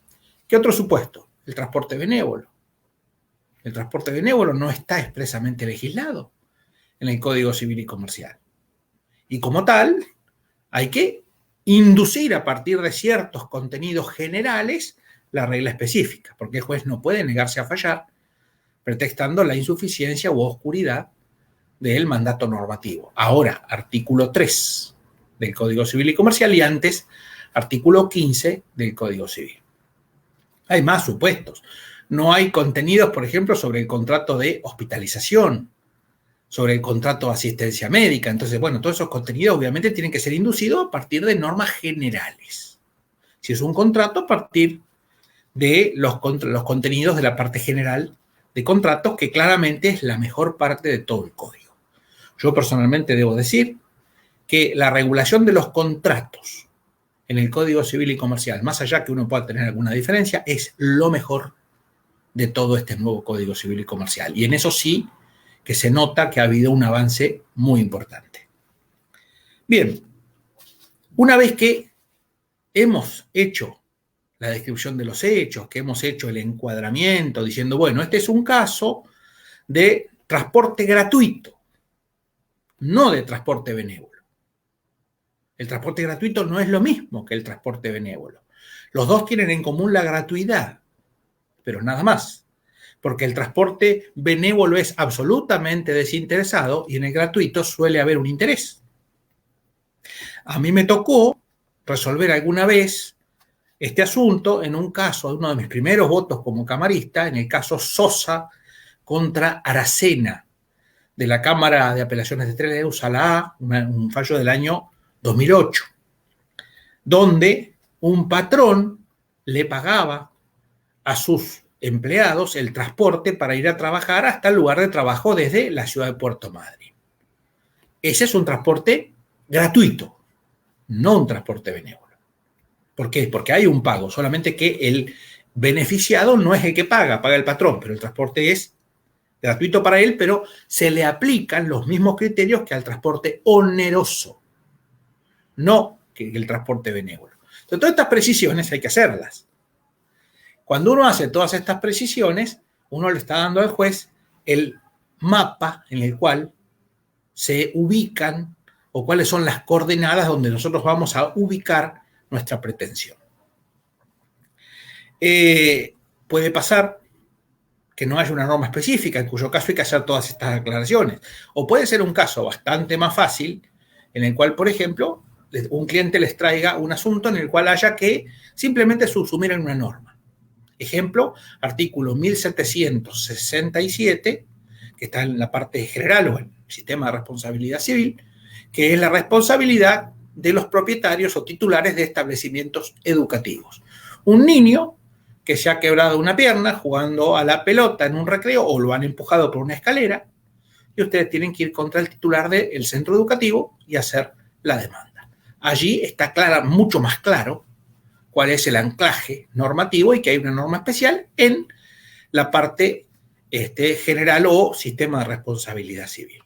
¿qué otro supuesto? El transporte benévolo. El transporte benévolo no está expresamente legislado en el Código Civil y Comercial. Y como tal, hay que inducir a partir de ciertos contenidos generales la regla específica, porque el juez no puede negarse a fallar pretextando la insuficiencia u oscuridad del mandato normativo. Ahora, artículo 3 del Código Civil y Comercial y antes, artículo 15 del Código Civil. Hay más supuestos. No hay contenidos, por ejemplo, sobre el contrato de hospitalización, sobre el contrato de asistencia médica. Entonces, bueno, todos esos contenidos obviamente tienen que ser inducidos a partir de normas generales. Si es un contrato, a partir de los contenidos de la parte general de contratos, que claramente es la mejor parte de todo el código. Yo personalmente debo decir que la regulación de los contratos en el Código Civil y Comercial, más allá que uno pueda tener alguna diferencia, es lo mejor de todo este nuevo Código Civil y Comercial. Y en eso sí que se nota que ha habido un avance muy importante. Bien, una vez que hemos hecho la descripción de los hechos, que hemos hecho el encuadramiento, diciendo, bueno, este es un caso de transporte gratuito, no de transporte benévolo. El transporte gratuito no es lo mismo que el transporte benévolo. Los dos tienen en común la gratuidad, pero nada más. Porque el transporte benévolo es absolutamente desinteresado y en el gratuito suele haber un interés. A mí me tocó resolver alguna vez este asunto en un caso, uno de mis primeros votos como camarista, en el caso Sosa contra Aracena, de la Cámara de Apelaciones de Trelew, Sala A, un fallo del año 2008, donde un patrón le pagaba a sus empleados el transporte para ir a trabajar hasta el lugar de trabajo desde la ciudad de Puerto Madryn. Ese es un transporte gratuito, no un transporte benévolo. ¿Por qué? Porque hay un pago, solamente que el beneficiado no es el que paga el patrón, pero el transporte es gratuito para él, pero se le aplican los mismos criterios que al transporte oneroso, no que el transporte benévolo. Entonces, todas estas precisiones hay que hacerlas. Cuando uno hace todas estas precisiones, uno le está dando al juez el mapa en el cual se ubican o cuáles son las coordenadas donde nosotros vamos a ubicar nuestra pretensión. Puede pasar que no haya una norma específica, en cuyo caso hay que hacer todas estas aclaraciones. O puede ser un caso bastante más fácil, en el cual, por ejemplo, un cliente les traiga un asunto en el cual haya que simplemente subsumir en una norma. Ejemplo, artículo 1767, que está en la parte general o en el sistema de responsabilidad civil, que es la responsabilidad de los propietarios o titulares de establecimientos educativos. Un niño que se ha quebrado una pierna jugando a la pelota en un recreo o lo han empujado por una escalera y ustedes tienen que ir contra el titular del centro educativo y hacer la demanda. Allí está mucho más claro cuál es el anclaje normativo y que hay una norma especial en la parte general o sistema de responsabilidad civil.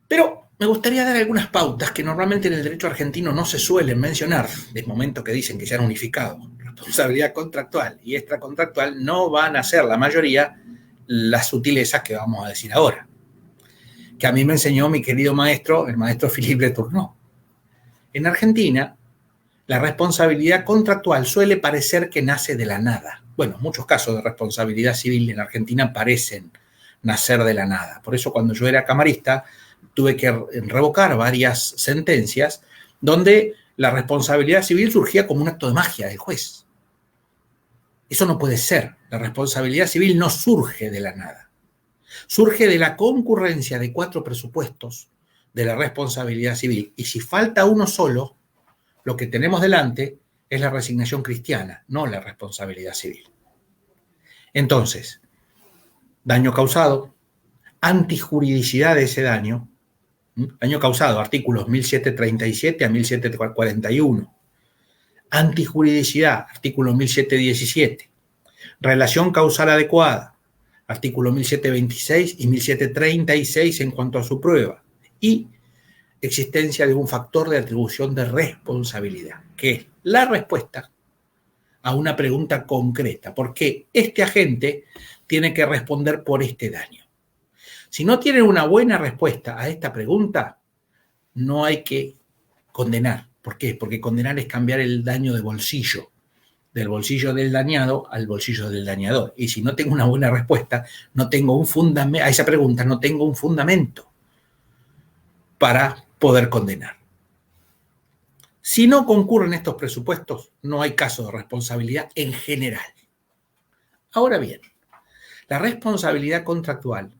Pero me gustaría dar algunas pautas que normalmente en el derecho argentino no se suelen mencionar, desde el momento que dicen que se han unificado. Responsabilidad contractual y extracontractual no van a ser la mayoría las sutilezas que vamos a decir ahora, que a mí me enseñó mi querido maestro, el maestro Philippe Letourneau. En Argentina, la responsabilidad contractual suele parecer que nace de la nada. Bueno, muchos casos de responsabilidad civil en Argentina parecen nacer de la nada. Por eso cuando yo era camarista tuve que revocar varias sentencias donde la responsabilidad civil surgía como un acto de magia del juez. Eso no puede ser. La responsabilidad civil no surge de la nada. Surge de la concurrencia de 4 presupuestos de la responsabilidad civil. Y si falta uno solo, lo que tenemos delante es la resignación cristiana, no la responsabilidad civil. Entonces, daño causado, antijuridicidad de ese daño causado, artículos 1737 a 1741. Antijuridicidad, artículo 1717. Relación causal adecuada, artículo 1726 y 1736 en cuanto a su prueba. Y existencia de un factor de atribución de responsabilidad, que es la respuesta a una pregunta concreta, porque este agente tiene que responder por este daño. Si no tienen una buena respuesta a esta pregunta, no hay que condenar. ¿Por qué? Porque condenar es cambiar el daño de bolsillo, del bolsillo del dañado al bolsillo del dañador. Y si no tengo una buena respuesta, no tengo un fundamento, a esa pregunta no tengo un fundamento para poder condenar. Si no concurren estos presupuestos, no hay caso de responsabilidad en general. Ahora bien, la responsabilidad contractual,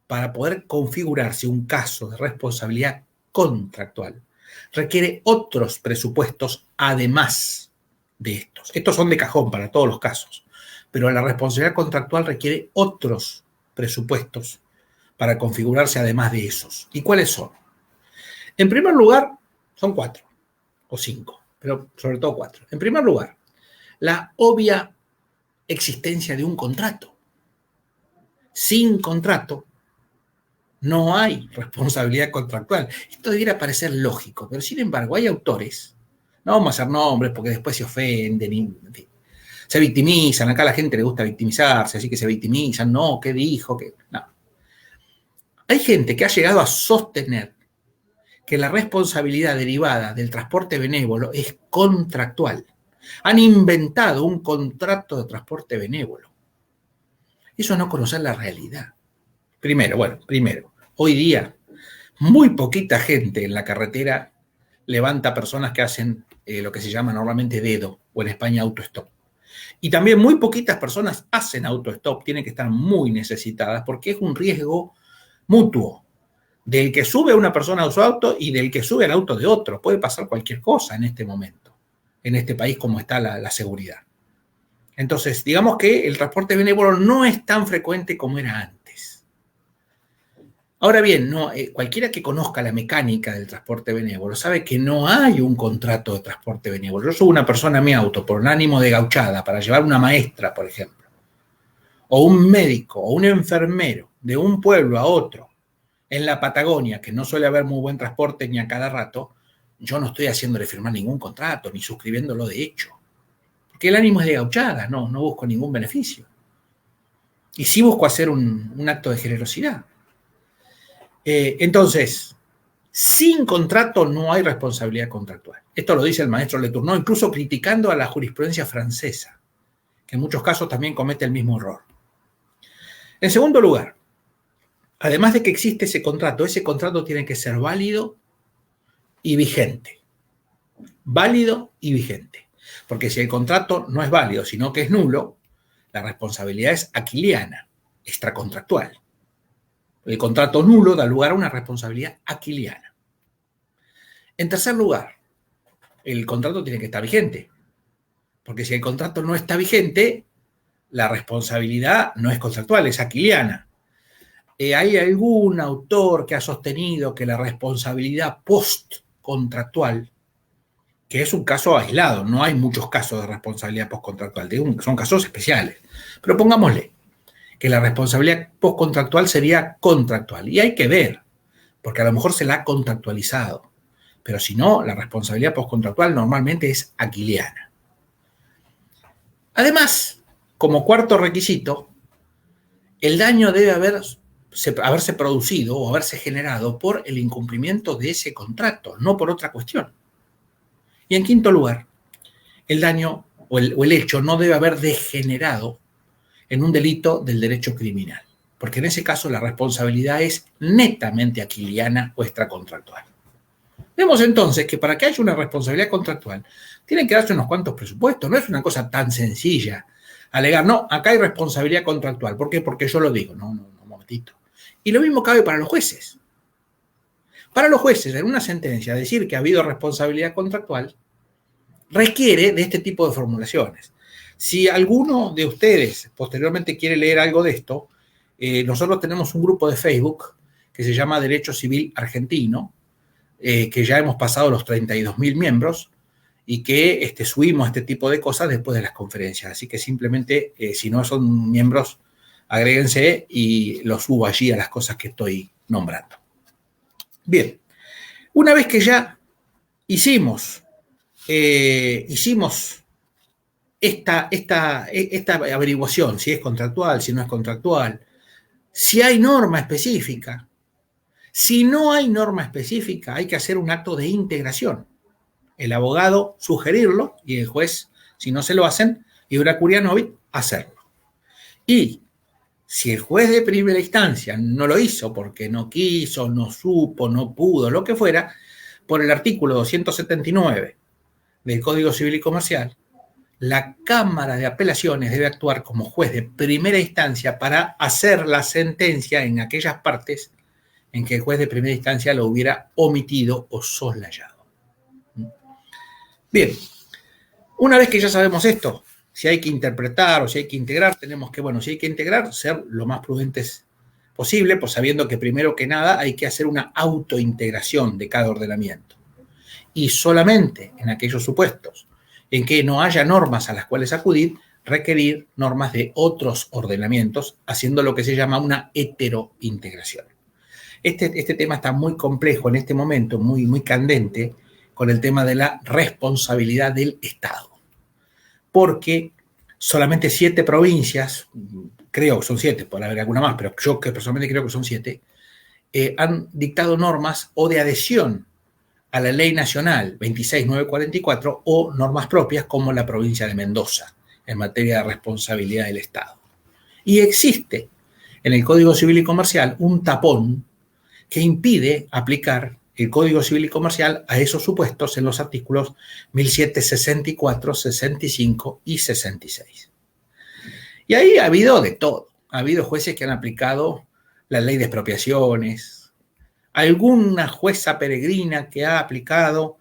para poder configurarse un caso de responsabilidad contractual, requiere otros presupuestos además de estos. Estos son de cajón para todos los casos, pero la responsabilidad contractual requiere otros presupuestos para configurarse además de esos. ¿Y cuáles son? En primer lugar, son 4 o 5, pero sobre todo 4. En primer lugar, la obvia existencia de un contrato. Sin contrato no hay responsabilidad contractual. Esto debiera parecer lógico, pero sin embargo hay autores, no vamos a hacer nombres porque después se ofenden, en fin, se victimizan, acá a la gente le gusta victimizarse, así que se victimizan, no, ¿qué dijo? No. Hay gente que ha llegado a sostener que la responsabilidad derivada del transporte benévolo es contractual. Han inventado un contrato de transporte benévolo. Eso es no conocer la realidad. Primero, hoy día muy poquita gente en la carretera levanta personas que hacen lo que se llama normalmente dedo o en España autostop. Y también muy poquitas personas hacen autostop, tienen que estar muy necesitadas porque es un riesgo mutuo del que sube una persona a su auto y del que sube al auto de otro. Puede pasar cualquier cosa en este momento, en este país como está la seguridad. Entonces, digamos que el transporte benévolo no es tan frecuente como era antes. Ahora bien, cualquiera que conozca la mecánica del transporte benévolo sabe que no hay un contrato de transporte benévolo. Yo subo una persona a mi auto por un ánimo de gauchada para llevar una maestra, por ejemplo, o un médico o un enfermero de un pueblo a otro en la Patagonia, que no suele haber muy buen transporte ni a cada rato, yo no estoy haciéndole firmar ningún contrato ni suscribiéndolo de hecho. Porque el ánimo es de gauchada, no busco ningún beneficio. Y sí busco hacer un acto de generosidad. Entonces, sin contrato no hay responsabilidad contractual. Esto lo dice el maestro Letourneau, incluso criticando a la jurisprudencia francesa, que en muchos casos también comete el mismo error. En segundo lugar, además de que existe ese contrato tiene que ser válido y vigente. Válido y vigente. Porque si el contrato no es válido, sino que es nulo, la responsabilidad es aquiliana, extracontractual. El contrato nulo da lugar a una responsabilidad aquiliana. En tercer lugar, el contrato tiene que estar vigente. Porque si el contrato no está vigente, la responsabilidad no es contractual, es aquiliana. Hay algún autor que ha sostenido que la responsabilidad postcontractual, que es un caso aislado, no hay muchos casos de responsabilidad postcontractual, son casos especiales, pero pongámosle que la responsabilidad postcontractual sería contractual, y hay que ver, porque a lo mejor se la ha contractualizado, pero si no, la responsabilidad postcontractual normalmente es aquiliana. Además, como cuarto requisito, el daño debe haberse producido o haberse generado por el incumplimiento de ese contrato, no por otra cuestión. Y en quinto lugar, el daño o el hecho no debe haber degenerado en un delito del derecho criminal, porque en ese caso la responsabilidad es netamente aquiliana o extracontractual. Vemos entonces que para que haya una responsabilidad contractual tienen que darse unos cuantos presupuestos, no es una cosa tan sencilla alegar, no, acá hay responsabilidad contractual. ¿Por qué? Porque yo lo digo. No, un momentito. Y lo mismo cabe para los jueces. Para los jueces, en una sentencia, decir que ha habido responsabilidad contractual requiere de este tipo de formulaciones. Si alguno de ustedes posteriormente quiere leer algo de esto, nosotros tenemos un grupo de Facebook que se llama Derecho Civil Argentino, que ya hemos pasado los 32.000 miembros y que subimos este tipo de cosas después de las conferencias. Así que simplemente, si no son miembros, agréguense y los subo allí a las cosas que estoy nombrando. Bien, una vez que ya hicimos esta averiguación, si es contractual, si no es contractual, si hay norma específica. Si no hay norma específica, hay que hacer un acto de integración. El abogado sugerirlo y el juez, si no se lo hacen, Ibra Curianovit, hacerlo. Y si el juez de primera instancia no lo hizo porque no quiso, no supo, no pudo, lo que fuera, por el artículo 279 del Código Civil y Comercial, la Cámara de Apelaciones debe actuar como juez de primera instancia para hacer la sentencia en aquellas partes en que el juez de primera instancia lo hubiera omitido o soslayado. Bien, una vez que ya sabemos esto, si hay que interpretar o si hay que integrar, tenemos que, si hay que integrar, ser lo más prudentes posible, pues sabiendo que primero que nada hay que hacer una autointegración de cada ordenamiento. Y solamente en aquellos supuestos en que no haya normas a las cuales acudir, requerir normas de otros ordenamientos, haciendo lo que se llama una heterointegración. Este tema está muy complejo en este momento, muy candente, con el tema de la responsabilidad del Estado. Porque solamente 7 provincias, creo que son 7, puede haber alguna más, pero yo que personalmente creo que son 7, han dictado normas o de adhesión a la Ley Nacional 26944 o normas propias como la provincia de Mendoza en materia de responsabilidad del Estado. Y existe en el Código Civil y Comercial un tapón que impide aplicar el Código Civil y Comercial a esos supuestos en los artículos 1764, 65 y 66. Y ahí ha habido de todo. Ha habido jueces que han aplicado la ley de expropiaciones, alguna jueza peregrina que ha aplicado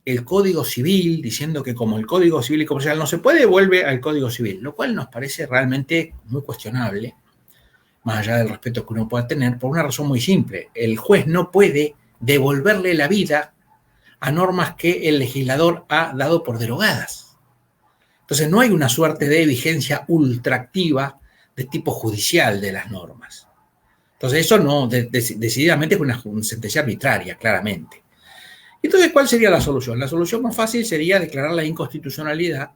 el Código Civil, diciendo que como el Código Civil y Comercial no se puede, vuelve al Código Civil, lo cual nos parece realmente muy cuestionable, más allá del respeto que uno pueda tener, por una razón muy simple. El juez no puede devolverle la vida a normas que el legislador ha dado por derogadas. Entonces no hay una suerte de vigencia ultraactiva de tipo judicial de las normas. Entonces eso no, decididamente es una sentencia arbitraria, claramente. Entonces, ¿cuál sería la solución? La solución más fácil sería declarar la inconstitucionalidad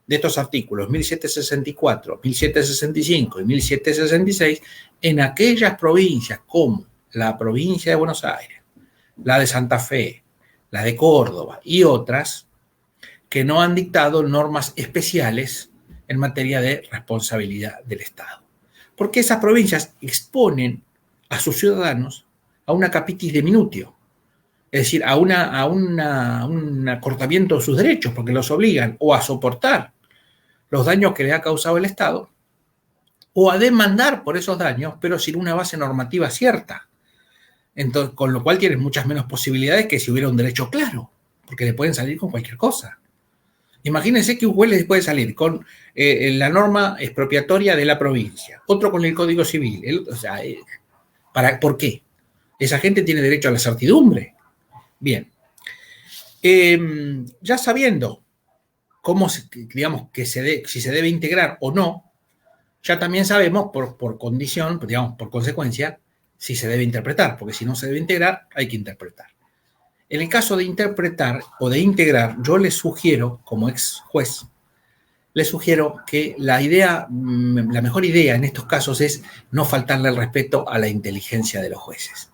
de estos artículos 1764, 1765 y 1766 en aquellas provincias como la provincia de Buenos Aires, la de Santa Fe, la de Córdoba y otras que no han dictado normas especiales en materia de responsabilidad del Estado. Porque esas provincias exponen a sus ciudadanos a una capitis diminutio. es decir, a un acortamiento de sus derechos, porque los obligan o a soportar los daños que le ha causado el Estado, o a demandar por esos daños, pero sin una base normativa cierta. Entonces, con lo cual tienen muchas menos posibilidades que si hubiera un derecho claro, porque le pueden salir con cualquier cosa. Imagínense que un juez les puede salir con la norma expropiatoria de la provincia, otro con el Código Civil. ¿Por qué? Esa gente tiene derecho a la certidumbre. Bien. Ya sabiendo cómo, digamos, si se debe integrar o no, ya también sabemos por condición, digamos, por consecuencia, si se debe interpretar, porque si no se debe integrar, hay que interpretar. En el caso de interpretar o de integrar, yo les sugiero, como ex juez, les sugiero que la mejor idea en estos casos es no faltarle el respeto a la inteligencia de los jueces.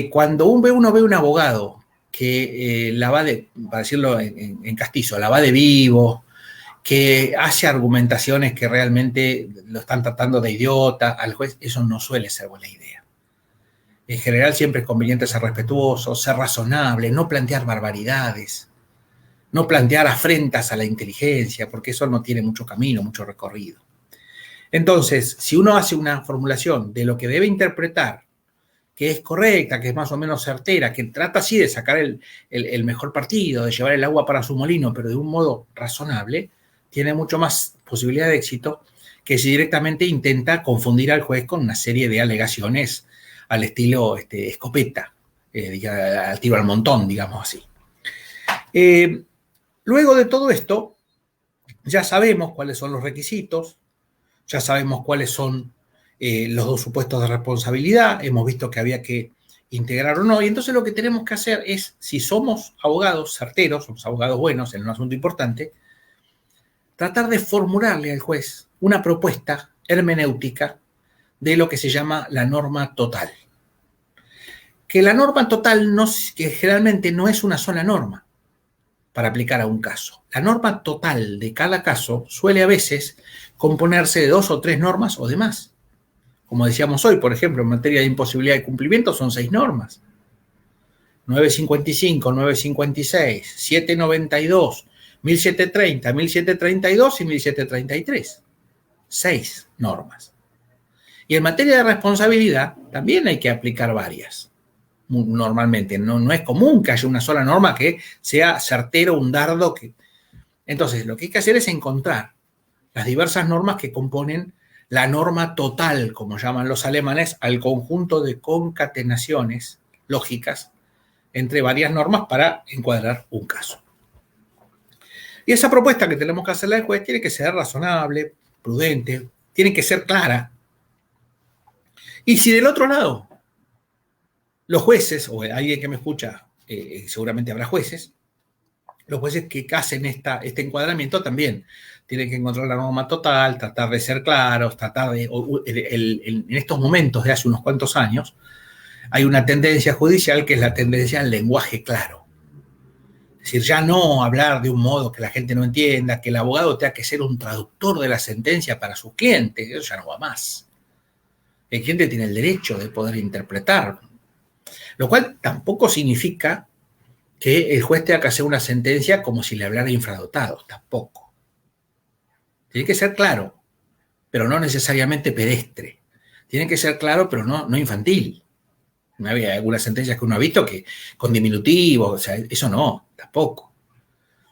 Cuando uno ve un abogado que para decirlo en castizo, la va de vivo, que hace argumentaciones que realmente lo están tratando de idiota al juez, eso no suele ser buena idea. En general siempre es conveniente ser respetuoso, ser razonable, no plantear barbaridades, no plantear afrentas a la inteligencia, porque eso no tiene mucho camino, mucho recorrido. Entonces, si uno hace una formulación de lo que debe interpretar, que es correcta, que es más o menos certera, que trata así de sacar el mejor partido, de llevar el agua para su molino, pero de un modo razonable, tiene mucho más posibilidad de éxito que si directamente intenta confundir al juez con una serie de alegaciones al estilo escopeta, al tiro al montón, digamos así. Luego de todo esto, ya sabemos cuáles son los requisitos, ya sabemos cuáles son los dos supuestos de responsabilidad, hemos visto que había que integrar o no, y entonces lo que tenemos que hacer es, si somos abogados certeros, somos abogados buenos en un asunto importante, tratar de formularle al juez una propuesta hermenéutica de lo que se llama la norma total. Que la norma total que generalmente no es una sola norma para aplicar a un caso. La norma total de cada caso suele a veces componerse de 2 o 3 normas o de más. Como decíamos hoy, por ejemplo, en materia de imposibilidad de cumplimiento son 6 normas. 955, 956, 792, 1730, 1732 y 1733. 6 normas. Y en materia de responsabilidad también hay que aplicar varias. Normalmente no es común que haya una sola norma que sea certero, un dardo. Entonces, lo que hay que hacer es encontrar las diversas normas que componen la norma total, como llaman los alemanes, al conjunto de concatenaciones lógicas entre varias normas para encuadrar un caso. Y esa propuesta que tenemos que hacerle al juez tiene que ser razonable, prudente, tiene que ser clara. Y si del otro lado los jueces, o alguien que me escucha, seguramente habrá jueces, los jueces que hacen este encuadramiento también tienen que encontrar la norma total, tratar de ser claros, tratar de... en estos momentos de hace unos cuantos años, hay una tendencia judicial que es la tendencia al lenguaje claro. Es decir, ya no hablar de un modo que la gente no entienda, que el abogado tenga que ser un traductor de la sentencia para sus clientes, eso ya no va más. El cliente tiene el derecho de poder interpretar, lo cual tampoco significa que el juez tenga que hacer una sentencia como si le hablara infradotados, tampoco. Tiene que ser claro, pero no necesariamente pedestre. Tiene que ser claro, pero no infantil. Había algunas sentencias que uno ha visto que con diminutivo, o sea, eso no, tampoco.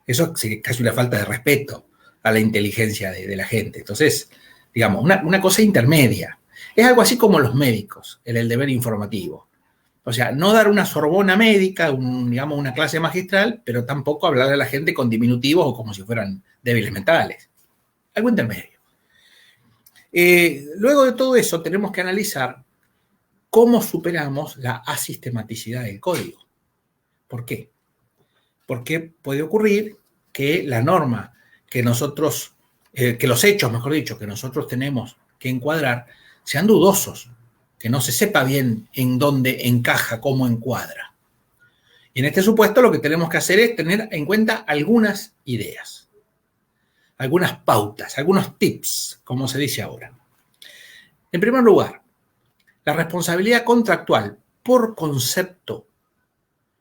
Eso es casi una falta de respeto a la inteligencia de la gente. Entonces, digamos, una cosa intermedia. Es algo así como los médicos, el deber informativo. O sea, no dar una sorbona médica, digamos, una clase magistral, pero tampoco hablarle a la gente con diminutivos o como si fueran débiles mentales. Algo intermedio. Luego de todo eso, tenemos que analizar cómo superamos la asistematicidad del código. ¿Por qué? Porque puede ocurrir que la norma que nosotros, que los hechos, mejor dicho, que nosotros tenemos que encuadrar, sean dudosos, que no se sepa bien en dónde encaja, cómo encuadra. Y en este supuesto lo que tenemos que hacer es tener en cuenta algunas ideas, algunas pautas, algunos tips, como se dice ahora. En primer lugar, la responsabilidad contractual por concepto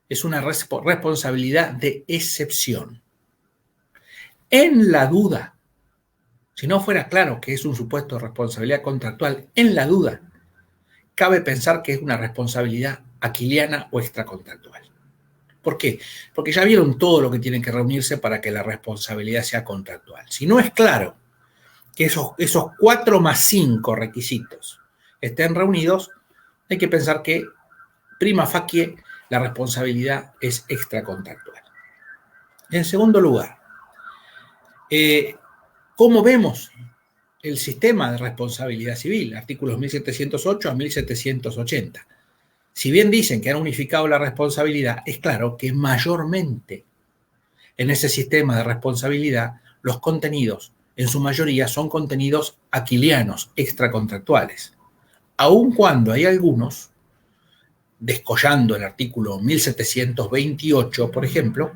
es una responsabilidad de excepción. En la duda, si no fuera claro que es un supuesto de responsabilidad contractual, en la duda, cabe pensar que es una responsabilidad aquiliana o extracontractual. ¿Por qué? Porque ya vieron todo lo que tienen que reunirse para que la responsabilidad sea contractual. Si no es claro que esos 4 más 5 requisitos estén reunidos, hay que pensar que prima facie la responsabilidad es extracontractual. En segundo lugar, ¿cómo vemos el sistema de responsabilidad civil? Artículos 1708 a 1780. Si bien dicen que han unificado la responsabilidad, es claro que mayormente en ese sistema de responsabilidad los contenidos, en su mayoría, son contenidos aquilianos, extracontractuales. Aun cuando hay algunos, descollando el artículo 1728, por ejemplo,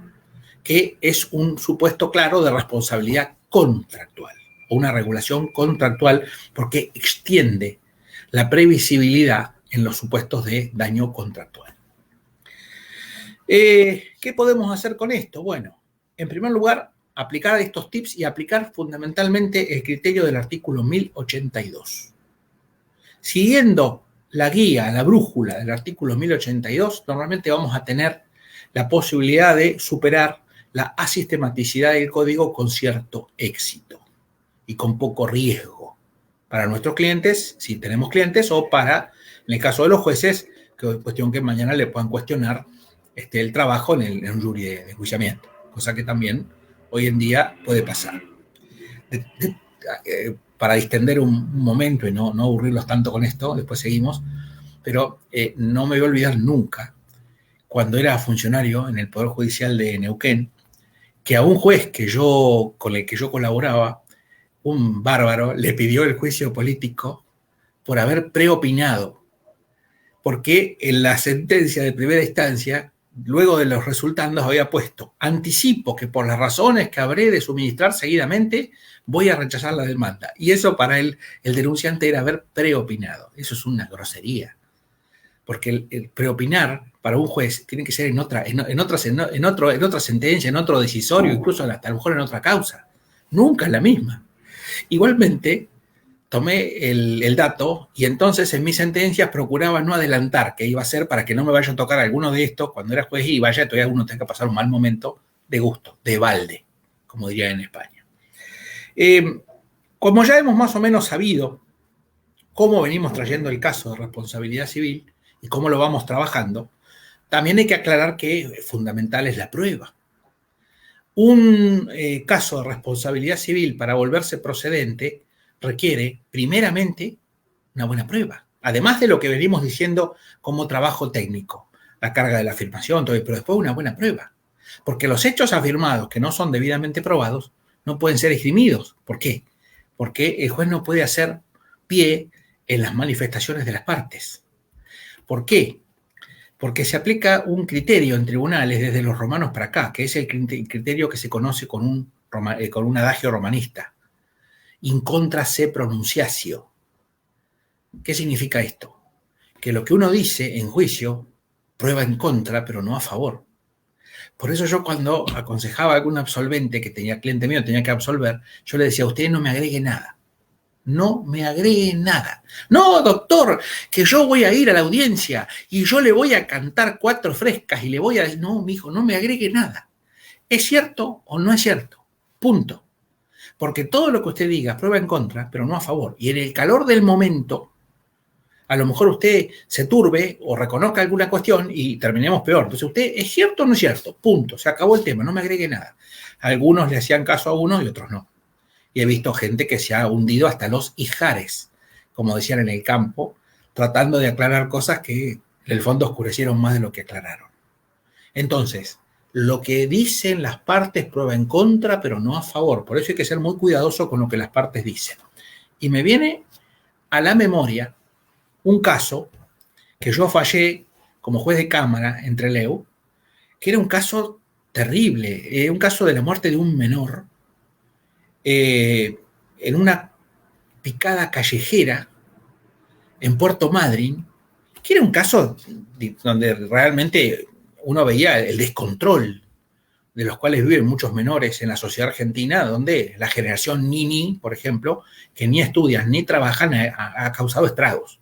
que es un supuesto claro de responsabilidad contractual o una regulación contractual porque extiende la previsibilidad en los supuestos de daño contractual. ¿Qué podemos hacer con esto? Bueno, en primer lugar, aplicar estos tips y aplicar fundamentalmente el criterio del artículo 1082. Siguiendo la guía, la brújula del artículo 1082, normalmente vamos a tener la posibilidad de superar la asistematicidad del código con cierto éxito y con poco riesgo para nuestros clientes, si tenemos clientes, o para, en el caso de los jueces, que es cuestión que mañana le puedan cuestionar el trabajo en un jury de enjuiciamiento, cosa que también hoy en día puede pasar. Para distender un momento y no aburrirlos tanto con esto, después seguimos, pero no me voy a olvidar nunca, cuando era funcionario en el Poder Judicial de Neuquén, que a un juez con el que yo colaboraba, un bárbaro, le pidió el juicio político por haber preopinado, porque en la sentencia de primera instancia, luego de los resultandos, había puesto: anticipo que por las razones que habré de suministrar seguidamente, voy a rechazar la demanda. Y eso para él, el denunciante, era haber preopinado. Eso es una grosería, porque el preopinar para un juez tiene que ser en otra sentencia, en otro decisorio, incluso hasta a lo mejor en otra causa. Nunca es la misma. Igualmente, tomé el dato y entonces en mis sentencias procuraba no adelantar qué iba a hacer para que no me vaya a tocar alguno de estos cuando era juez y vaya, todavía uno tenga que pasar un mal momento de gusto, de balde, como diría en España. Como ya hemos más o menos sabido cómo venimos trayendo el caso de responsabilidad civil y cómo lo vamos trabajando, también hay que aclarar que fundamental es la prueba. Un caso de responsabilidad civil, para volverse procedente, requiere primeramente una buena prueba, además de lo que venimos diciendo como trabajo técnico, la carga de la afirmación, todo, pero después una buena prueba, porque los hechos afirmados que no son debidamente probados no pueden ser esgrimidos. ¿Por qué? Porque el juez no puede hacer pie en las manifestaciones de las partes. ¿Por qué? Porque se aplica un criterio en tribunales desde los romanos para acá, que es el criterio que se conoce con un adagio romanista: in contra se pronunciatio. ¿Qué significa esto? Que lo que uno dice en juicio prueba en contra, pero no a favor. Por eso yo, cuando aconsejaba a algún absolvente que tenía cliente mío, tenía que absolver, yo le decía: usted no me agregue nada. No me agregue nada. No, doctor, que yo voy a ir a la audiencia y yo le voy a cantar 4 frescas y le voy a decir: no, mijo, no me agregue nada. ¿Es cierto o no es cierto? Punto. Porque todo lo que usted diga prueba en contra, pero no a favor. Y en el calor del momento, a lo mejor usted se turbe o reconozca alguna cuestión y terminemos peor. Entonces, ¿usted es cierto o no es cierto? Punto. Se acabó el tema, no me agregue nada. Algunos le hacían caso a unos y otros no. Y he visto gente que se ha hundido hasta los ijares, como decían en el campo, tratando de aclarar cosas que en el fondo oscurecieron más de lo que aclararon. Entonces, lo que dicen las partes prueba en contra, pero no a favor. Por eso hay que ser muy cuidadoso con lo que las partes dicen. Y me viene a la memoria un caso que yo fallé como juez de cámara en Trelew, que era un caso terrible, un caso de la muerte de un menor en una picada callejera en Puerto Madryn, que era un caso donde realmente uno veía el descontrol de los cuales viven muchos menores en la sociedad argentina, donde la generación Nini, por ejemplo, que ni estudian ni trabajan, ha causado estragos.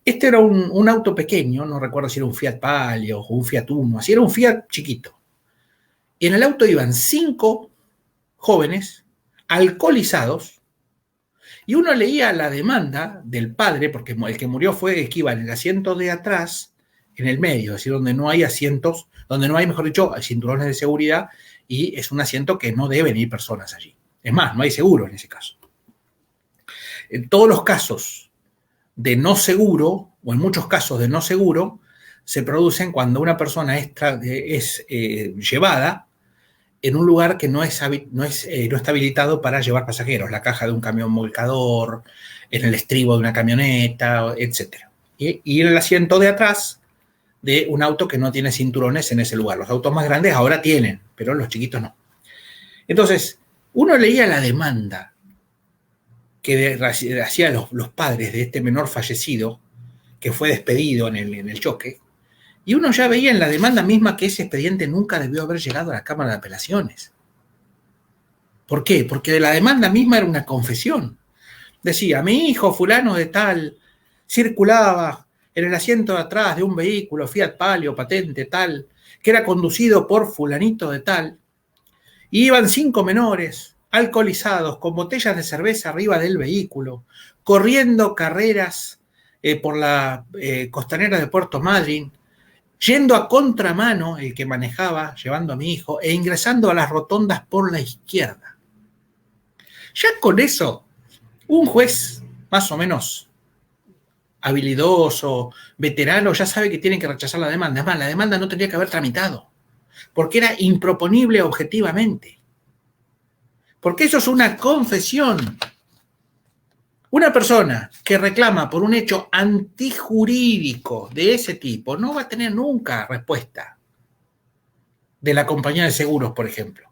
Este era un auto pequeño, no recuerdo si era un Fiat Palio o un Fiat Uno, así era un Fiat chiquito. Y en el auto iban 5 jóvenes alcoholizados, y uno leía la demanda del padre, porque el que murió fue el que iba en el asiento de atrás, en el medio, es decir, donde no hay asientos, donde no hay, mejor dicho, cinturones de seguridad, y es un asiento que no deben ir personas allí. Es más, no hay seguro en ese caso. En todos los casos de no seguro, o en muchos casos de no seguro, se producen cuando una persona es llevada en un lugar que no está habilitado para llevar pasajeros, la caja de un camión volcador, en el estribo de una camioneta, etc. Y en el asiento de atrás de un auto que no tiene cinturones en ese lugar. Los autos más grandes ahora tienen, pero los chiquitos no. Entonces, uno leía la demanda que hacían los padres de este menor fallecido, que fue despedido en el choque, y uno ya veía en la demanda misma que ese expediente nunca debió haber llegado a la Cámara de Apelaciones. ¿Por qué? Porque la demanda misma era una confesión. Decía, mi hijo fulano de tal circulaba en el asiento de atrás de un vehículo Fiat Palio, patente tal, que era conducido por fulanito de tal, y iban 5 menores alcoholizados con botellas de cerveza arriba del vehículo, corriendo carreras por la costanera de Puerto Madryn, yendo a contramano el que manejaba, llevando a mi hijo, e ingresando a las rotondas por la izquierda. Ya con eso, un juez más o menos habilidoso, veterano, ya sabe que tiene que rechazar la demanda. Es más, la demanda no tendría que haber tramitado, porque era improponible objetivamente. Porque eso es una confesión. Una persona que reclama por un hecho antijurídico de ese tipo no va a tener nunca respuesta de la compañía de seguros, por ejemplo.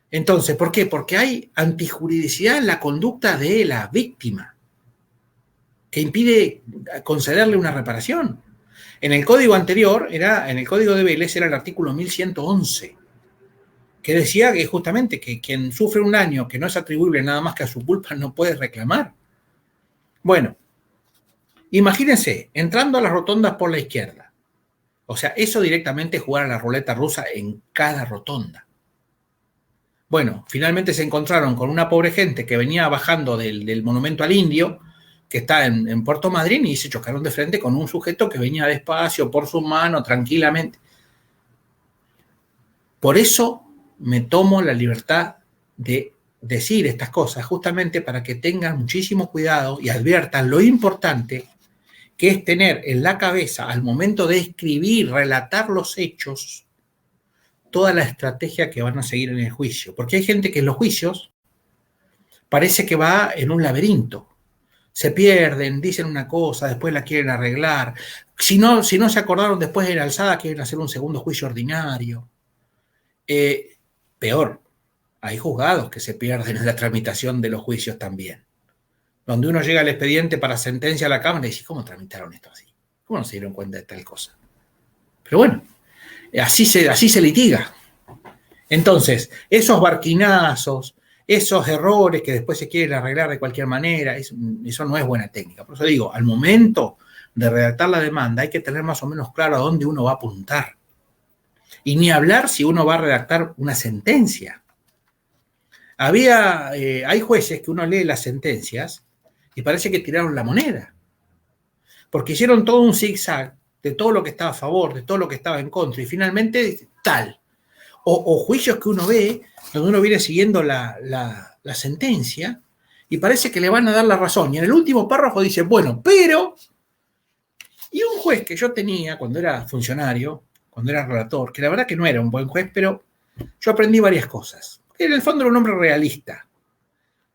Entonces, ¿por qué? Porque hay antijuridicidad en la conducta de la víctima que impide concederle una reparación. En el código anterior, en el código de Vélez, era el artículo 1111, que decía que justamente que quien sufre un daño que no es atribuible nada más que a su culpa no puede reclamar. Bueno, imagínense, entrando a las rotondas por la izquierda. O sea, eso directamente es jugar a la ruleta rusa en cada rotonda. Bueno, finalmente se encontraron con una pobre gente que venía bajando del monumento al indio, que está en Puerto Madryn, y se chocaron de frente con un sujeto que venía despacio, por su mano, tranquilamente. Por eso me tomo la libertad de decir estas cosas, justamente para que tengan muchísimo cuidado y adviertan lo importante que es tener en la cabeza, al momento de escribir, relatar los hechos, toda la estrategia que van a seguir en el juicio. Porque hay gente que en los juicios parece que va en un laberinto. Se pierden, dicen una cosa, después la quieren arreglar. Si no se acordaron después de la alzada, quieren hacer un segundo juicio ordinario. Peor, hay juzgados que se pierden en la tramitación de los juicios también. Donde uno llega al expediente para sentencia a la Cámara y dice, ¿cómo tramitaron esto así? ¿Cómo no se dieron cuenta de tal cosa? Pero bueno, así se litiga. Entonces, esos barquinazos, esos errores que después se quieren arreglar de cualquier manera, eso no es buena técnica. Por eso digo, al momento de redactar la demanda hay que tener más o menos claro a dónde uno va a apuntar. Y ni hablar si uno va a redactar una sentencia. Hay jueces que uno lee las sentencias y parece que tiraron la moneda. Porque hicieron todo un zigzag de todo lo que estaba a favor, de todo lo que estaba en contra, y finalmente tal. O juicios que uno ve, donde uno viene siguiendo la sentencia, y parece que le van a dar la razón. Y en el último párrafo dice, bueno, pero... Y un juez que yo tenía cuando era funcionario, cuando era relator, que la verdad que no era un buen juez, pero yo aprendí varias cosas. En el fondo era un hombre realista.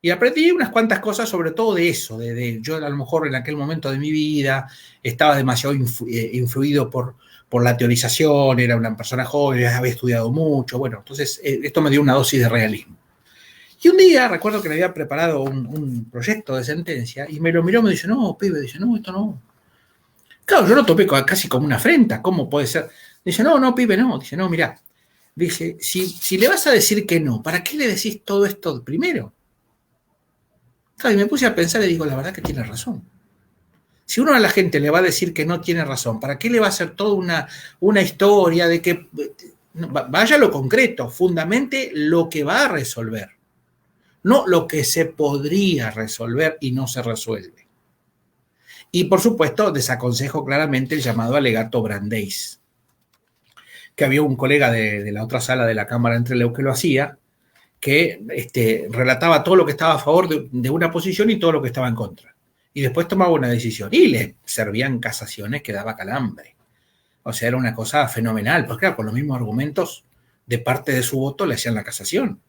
Y aprendí unas cuantas cosas, sobre todo de eso, yo a lo mejor en aquel momento de mi vida estaba demasiado influido por la teorización, era una persona joven, había estudiado mucho, bueno, entonces esto me dio una dosis de realismo. Y un día recuerdo que le había preparado un proyecto de sentencia y me lo miró y me dice, no, pibe, dice, no, esto no. Claro, yo lo topé casi como una afrenta, ¿cómo puede ser? Dice, no, no, pibe, no. Dice, no, mirá. Dice, si le vas a decir que no, ¿para qué le decís todo esto primero? Claro, y me puse a pensar y digo, la verdad que tiene razón. Si uno a la gente le va a decir que no tiene razón, ¿para qué le va a hacer toda una historia de que vaya a lo concreto, fundamente lo que va a resolver, no lo que se podría resolver y no se resuelve? Y por supuesto, desaconsejo claramente el llamado alegato Brandeis, que había un colega de la otra sala de la Cámara entre Leu que lo hacía, que relataba todo lo que estaba a favor de una posición y todo lo que estaba en contra. Y después tomaba una decisión. Y le servían casaciones que daba calambre. O sea, era una cosa fenomenal, porque claro, con los mismos argumentos de parte de su voto le hacían la casación.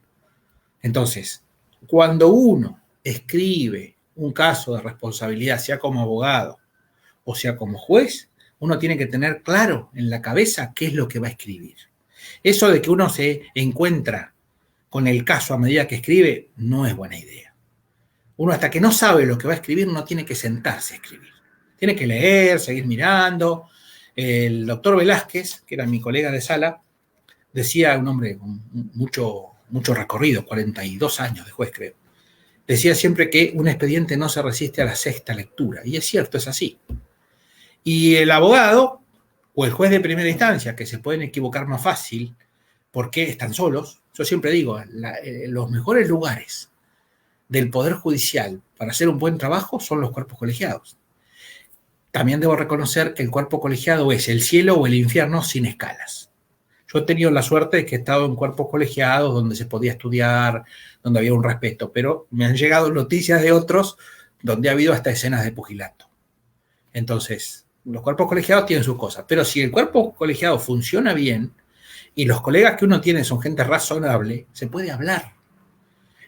Entonces, cuando uno escribe un caso de responsabilidad, sea como abogado o sea como juez, uno tiene que tener claro en la cabeza qué es lo que va a escribir. Eso de que uno se encuentra con el caso a medida que escribe no es buena idea. Uno hasta que no sabe lo que va a escribir no tiene que sentarse a escribir. Tiene que leer, seguir mirando. El doctor Velázquez, que era mi colega de sala, decía, un hombre con mucho recorrido, 42 años de juez creo, decía siempre que un expediente no se resiste a la sexta lectura. Y es cierto, es así. Y el abogado o el juez de primera instancia, que se pueden equivocar más fácil porque están solos, yo siempre digo, los mejores lugares del Poder Judicial para hacer un buen trabajo son los cuerpos colegiados. También debo reconocer que el cuerpo colegiado es el cielo o el infierno sin escalas. Yo he tenido la suerte de que he estado en cuerpos colegiados donde se podía estudiar, donde había un respeto, pero me han llegado noticias de otros donde ha habido hasta escenas de pugilato. Entonces, los cuerpos colegiados tienen sus cosas, pero si el cuerpo colegiado funciona bien y los colegas que uno tiene son gente razonable, se puede hablar.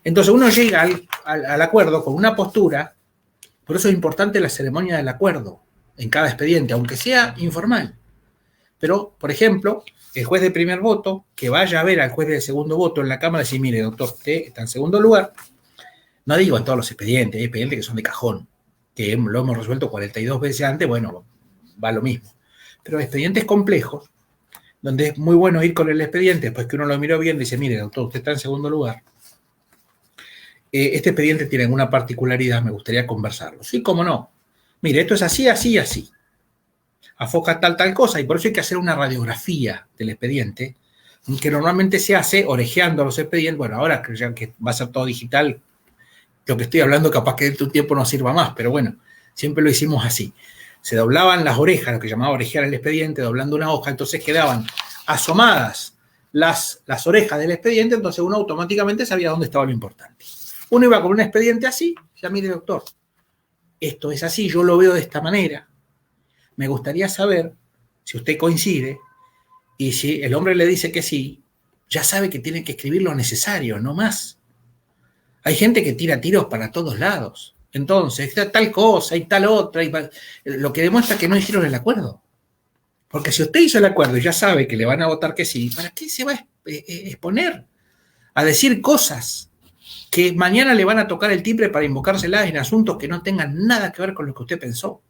Entonces uno llega al acuerdo con una postura, por eso es importante la ceremonia del acuerdo en cada expediente, aunque sea informal. Pero, por ejemplo, el juez de primer voto, que vaya a ver al juez de segundo voto en la Cámara y decir, mire, doctor, usted está en segundo lugar. No digo en todos los expedientes, hay expedientes que son de cajón, que lo hemos resuelto 42 veces antes, bueno, va lo mismo. Pero expedientes complejos, donde es muy bueno ir con el expediente, después que uno lo miró bien, dice, mire, doctor, usted está en segundo lugar. Este expediente tiene alguna particularidad, me gustaría conversarlo. Sí, cómo no. Mire, esto es así, así, así. Afoca tal cosa, y por eso hay que hacer una radiografía del expediente, que normalmente se hace orejeando los expedientes. Bueno, ahora ya que va a ser todo digital, lo que estoy hablando capaz que dentro de un tiempo no sirva más, pero bueno, siempre lo hicimos así. Se doblaban las orejas, lo que llamaba orejear el expediente, doblando una hoja, entonces quedaban asomadas las orejas del expediente, entonces uno automáticamente sabía dónde estaba lo importante. Uno iba con un expediente así, ya mire doctor, esto es así, yo lo veo de esta manera. Me gustaría saber si usted coincide y si el hombre le dice que sí, ya sabe que tiene que escribir lo necesario, no más. Hay gente que tira tiros para todos lados. Entonces, tal cosa y tal otra, lo que demuestra que no hicieron el acuerdo. Porque si usted hizo el acuerdo y ya sabe que le van a votar que sí, ¿para qué se va a exponer a decir cosas que mañana le van a tocar el timbre para invocárselas en asuntos que no tengan nada que ver con lo que usted pensó?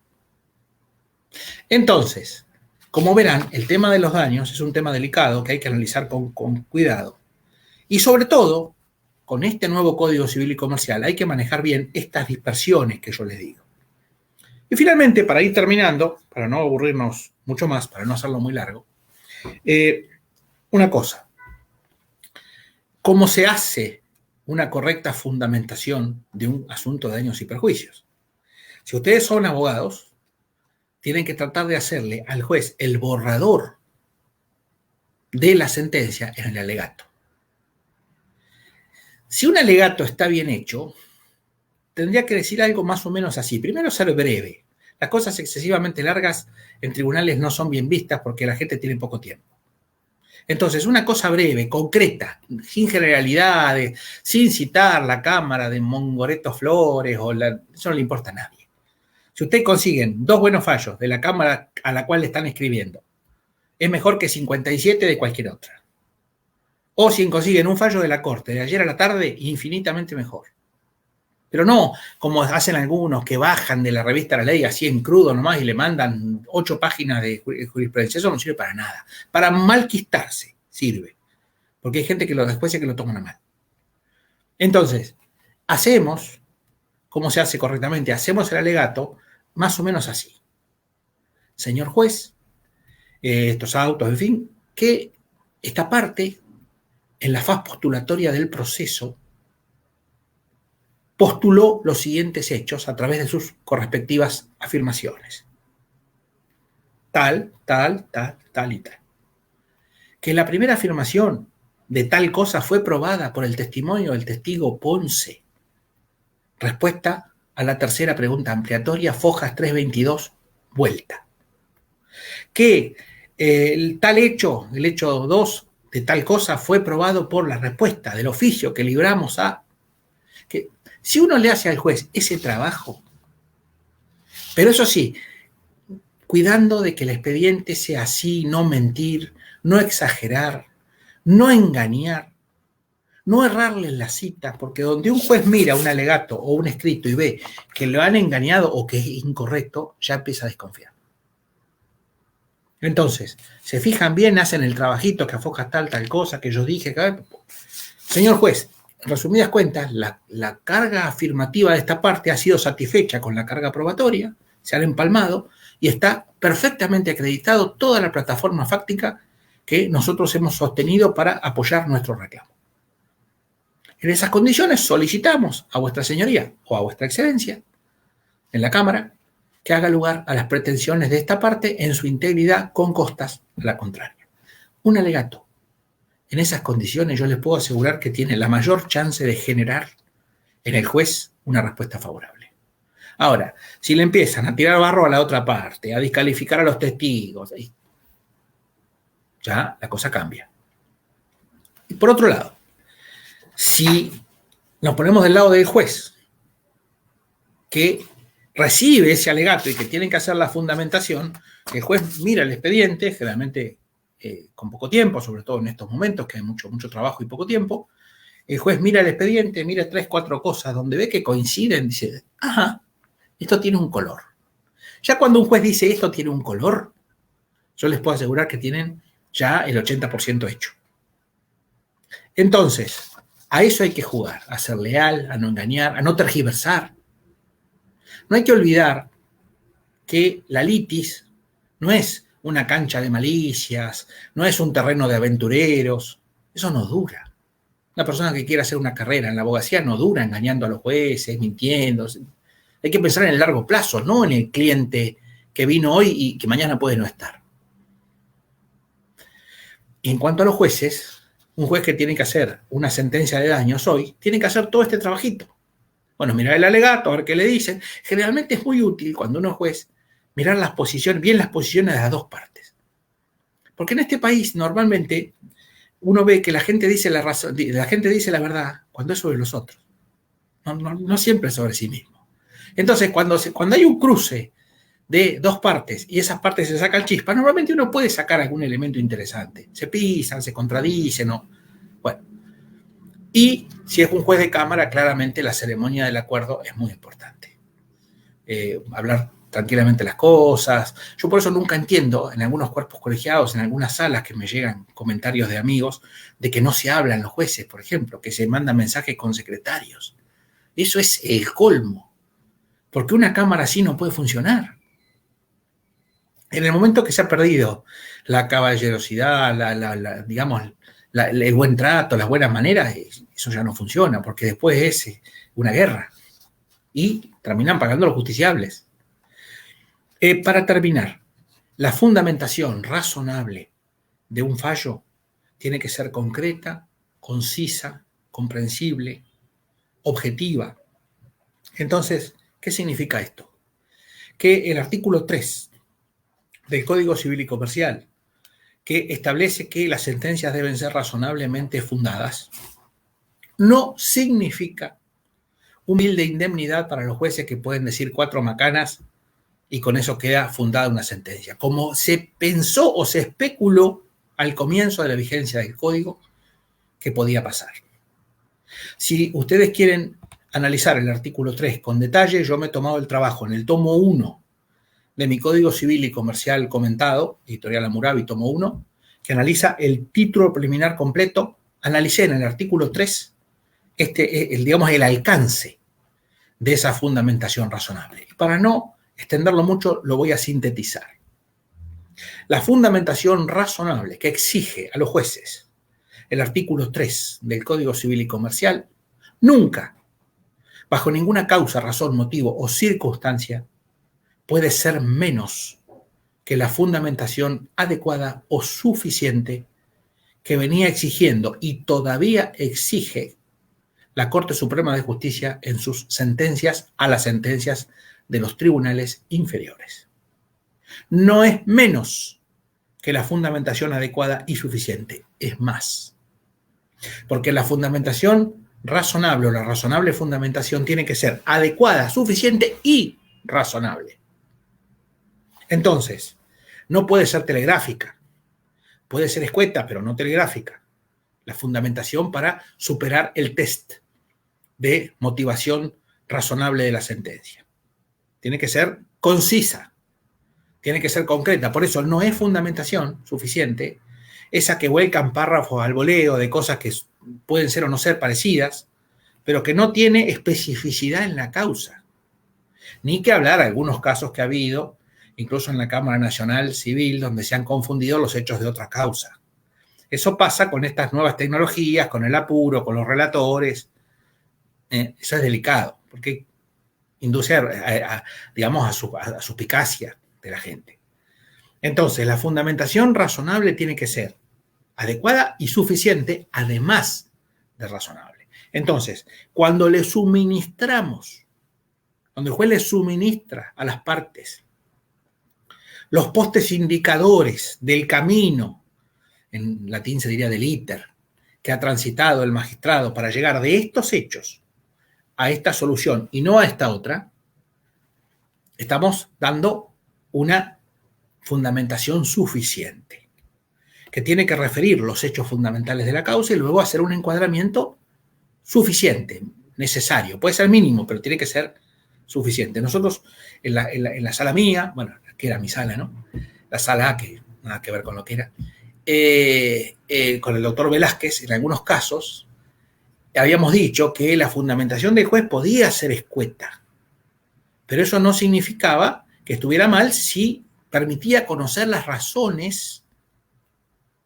Entonces, como verán, el tema de los daños es un tema delicado que hay que analizar con cuidado. Y sobre todo, con este nuevo Código Civil y Comercial hay que manejar bien estas dispersiones que yo les digo. Y finalmente, para ir terminando, para no aburrirnos mucho más, para no hacerlo muy largo, una cosa. ¿Cómo se hace una correcta fundamentación de un asunto de daños y perjuicios? Si ustedes son abogados, tienen que tratar de hacerle al juez el borrador de la sentencia en el alegato. Si un alegato está bien hecho, tendría que decir algo más o menos así. Primero, ser breve. Las cosas excesivamente largas en tribunales no son bien vistas porque la gente tiene poco tiempo. Entonces, una cosa breve, concreta, sin generalidades, sin citar la Cámara de Mongoreto Flores, eso no le importa a nadie. Si ustedes consiguen 2 buenos fallos de la Cámara a la cual le están escribiendo, es mejor que 57 de cualquier otra. O si consiguen un fallo de la Corte de ayer a la tarde, infinitamente mejor. Pero no como hacen algunos que bajan de la revista La Ley así en crudo nomás y le mandan 8 páginas de jurisprudencia. Eso no sirve para nada. Para malquistarse sirve. Porque hay gente que después es que lo toman a mal. Entonces, hacemos, ¿cómo se hace correctamente? Hacemos el alegato más o menos así. Señor juez, estos autos, en fin, que esta parte, en la faz postulatoria del proceso, postuló los siguientes hechos a través de sus correspectivas afirmaciones. Tal, tal, tal, tal y tal. Que la primera afirmación de tal cosa fue probada por el testimonio del testigo Ponce. Respuesta a la tercera pregunta ampliatoria, Fojas 322, vuelta. Que el hecho 2 de tal cosa fue probado por la respuesta del oficio que libramos a... que si uno le hace al juez ese trabajo, pero eso sí, cuidando de que el expediente sea así, no mentir, no exagerar, no engañar, no errarle en las citas, porque donde un juez mira un alegato o un escrito y ve que lo han engañado o que es incorrecto, ya empieza a desconfiar. Entonces, se fijan bien, hacen el trabajito que afoca tal cosa que yo dije. Señor juez, en resumidas cuentas, la carga afirmativa de esta parte ha sido satisfecha con la carga probatoria, se han empalmado y está perfectamente acreditado toda la plataforma fáctica que nosotros hemos sostenido para apoyar nuestro reclamo. En esas condiciones solicitamos a vuestra señoría o a vuestra excelencia en la Cámara que haga lugar a las pretensiones de esta parte en su integridad con costas a la contraria. Un alegato en esas condiciones yo les puedo asegurar que tiene la mayor chance de generar en el juez una respuesta favorable. Ahora, si le empiezan a tirar barro a la otra parte, a descalificar a los testigos, ya la cosa cambia. Y por otro lado, si nos ponemos del lado del juez, que recibe ese alegato y que tienen que hacer la fundamentación, el juez mira el expediente, generalmente con poco tiempo, sobre todo en estos momentos que hay mucho trabajo y poco tiempo, el juez mira el expediente, mira 3, 4 cosas donde ve que coinciden, dice, ajá, esto tiene un color. Ya cuando un juez dice esto tiene un color, yo les puedo asegurar que tienen ya el 80% hecho. Entonces, a eso hay que jugar, a ser leal, a no engañar, a no tergiversar. No hay que olvidar que la litis no es una cancha de malicias, no es un terreno de aventureros, eso no dura. Una persona que quiera hacer una carrera en la abogacía no dura engañando a los jueces, mintiendo. Hay que pensar en el largo plazo, no en el cliente que vino hoy y que mañana puede no estar. Y en cuanto a los jueces, un juez que tiene que hacer una sentencia de daños hoy, tiene que hacer todo este trabajito. Bueno, mirar el alegato, a ver qué le dicen. Generalmente es muy útil cuando uno es juez mirar las posiciones, bien las posiciones de las dos partes. Porque en este país normalmente uno ve que la gente dice la razón, la gente dice la verdad cuando es sobre los otros. No siempre sobre sí mismo. Entonces, cuando hay un cruce de dos partes y esas partes se sacan chispa, normalmente uno puede sacar algún elemento interesante. Se pisan, se contradicen, ¿no? Bueno. Y si es un juez de cámara, claramente la ceremonia del acuerdo es muy importante. Hablar tranquilamente las cosas. Yo por eso nunca entiendo en algunos cuerpos colegiados, en algunas salas que me llegan comentarios de amigos de que no se hablan los jueces, por ejemplo, que se mandan mensajes con secretarios. Eso es el colmo, porque una cámara así no puede funcionar. En el momento que se ha perdido la caballerosidad, digamos, el buen trato, las buenas maneras, eso ya no funciona, porque después es una guerra y terminan pagando los justiciables. Para terminar, la fundamentación razonable de un fallo tiene que ser concreta, concisa, comprensible, objetiva. Entonces, ¿qué significa esto? Que el artículo 3 del Código Civil y Comercial, que establece que las sentencias deben ser razonablemente fundadas, no significa humilde indemnidad para los jueces que pueden decir 4 macanas y con eso queda fundada una sentencia. Como se pensó o se especuló al comienzo de la vigencia del Código que podía pasar. Si ustedes quieren analizar el artículo 3 con detalle, yo me he tomado el trabajo en el tomo 1 de mi Código Civil y Comercial comentado, Editorial Hammurabi, tomo 1, que analiza el título preliminar completo. Analicé en el artículo 3 el alcance de esa fundamentación razonable. Y para no extenderlo mucho, lo voy a sintetizar. La fundamentación razonable que exige a los jueces el artículo 3 del Código Civil y Comercial nunca, bajo ninguna causa, razón, motivo o circunstancia, puede ser menos que la fundamentación adecuada o suficiente que venía exigiendo y todavía exige la Corte Suprema de Justicia en sus sentencias a las sentencias de los tribunales inferiores. No es menos que la fundamentación adecuada y suficiente, es más. Porque la fundamentación razonable o la razonable fundamentación tiene que ser adecuada, suficiente y razonable. Entonces, no puede ser telegráfica, puede ser escueta, pero no telegráfica. La fundamentación para superar el test de motivación razonable de la sentencia. Tiene que ser concisa, tiene que ser concreta. Por eso no es fundamentación suficiente esa que vuelcan párrafos al voleo de cosas que pueden ser o no ser parecidas, pero que no tiene especificidad en la causa. Ni que hablar de algunos casos que ha habido, incluso en la Cámara Nacional Civil, donde se han confundido los hechos de otra causa. Eso pasa con estas nuevas tecnologías, con el apuro, con los relatores. Eso es delicado, porque induce a suspicacia de la gente. Entonces, la fundamentación razonable tiene que ser adecuada y suficiente, además de razonable. Entonces, cuando le suministramos, cuando el juez le suministra a las partes los postes indicadores del camino, en latín se diría del iter, que ha transitado el magistrado para llegar de estos hechos a esta solución y no a esta otra, estamos dando una fundamentación suficiente, que tiene que referir los hechos fundamentales de la causa y luego hacer un encuadramiento suficiente, necesario. Puede ser mínimo, pero tiene que ser suficiente. Nosotros en la sala mía, bueno, que era mi sala, ¿no? La sala A, que nada que ver con lo que era, con el doctor Velázquez, en algunos casos, habíamos dicho que la fundamentación del juez podía ser escueta, pero eso no significaba que estuviera mal si permitía conocer las razones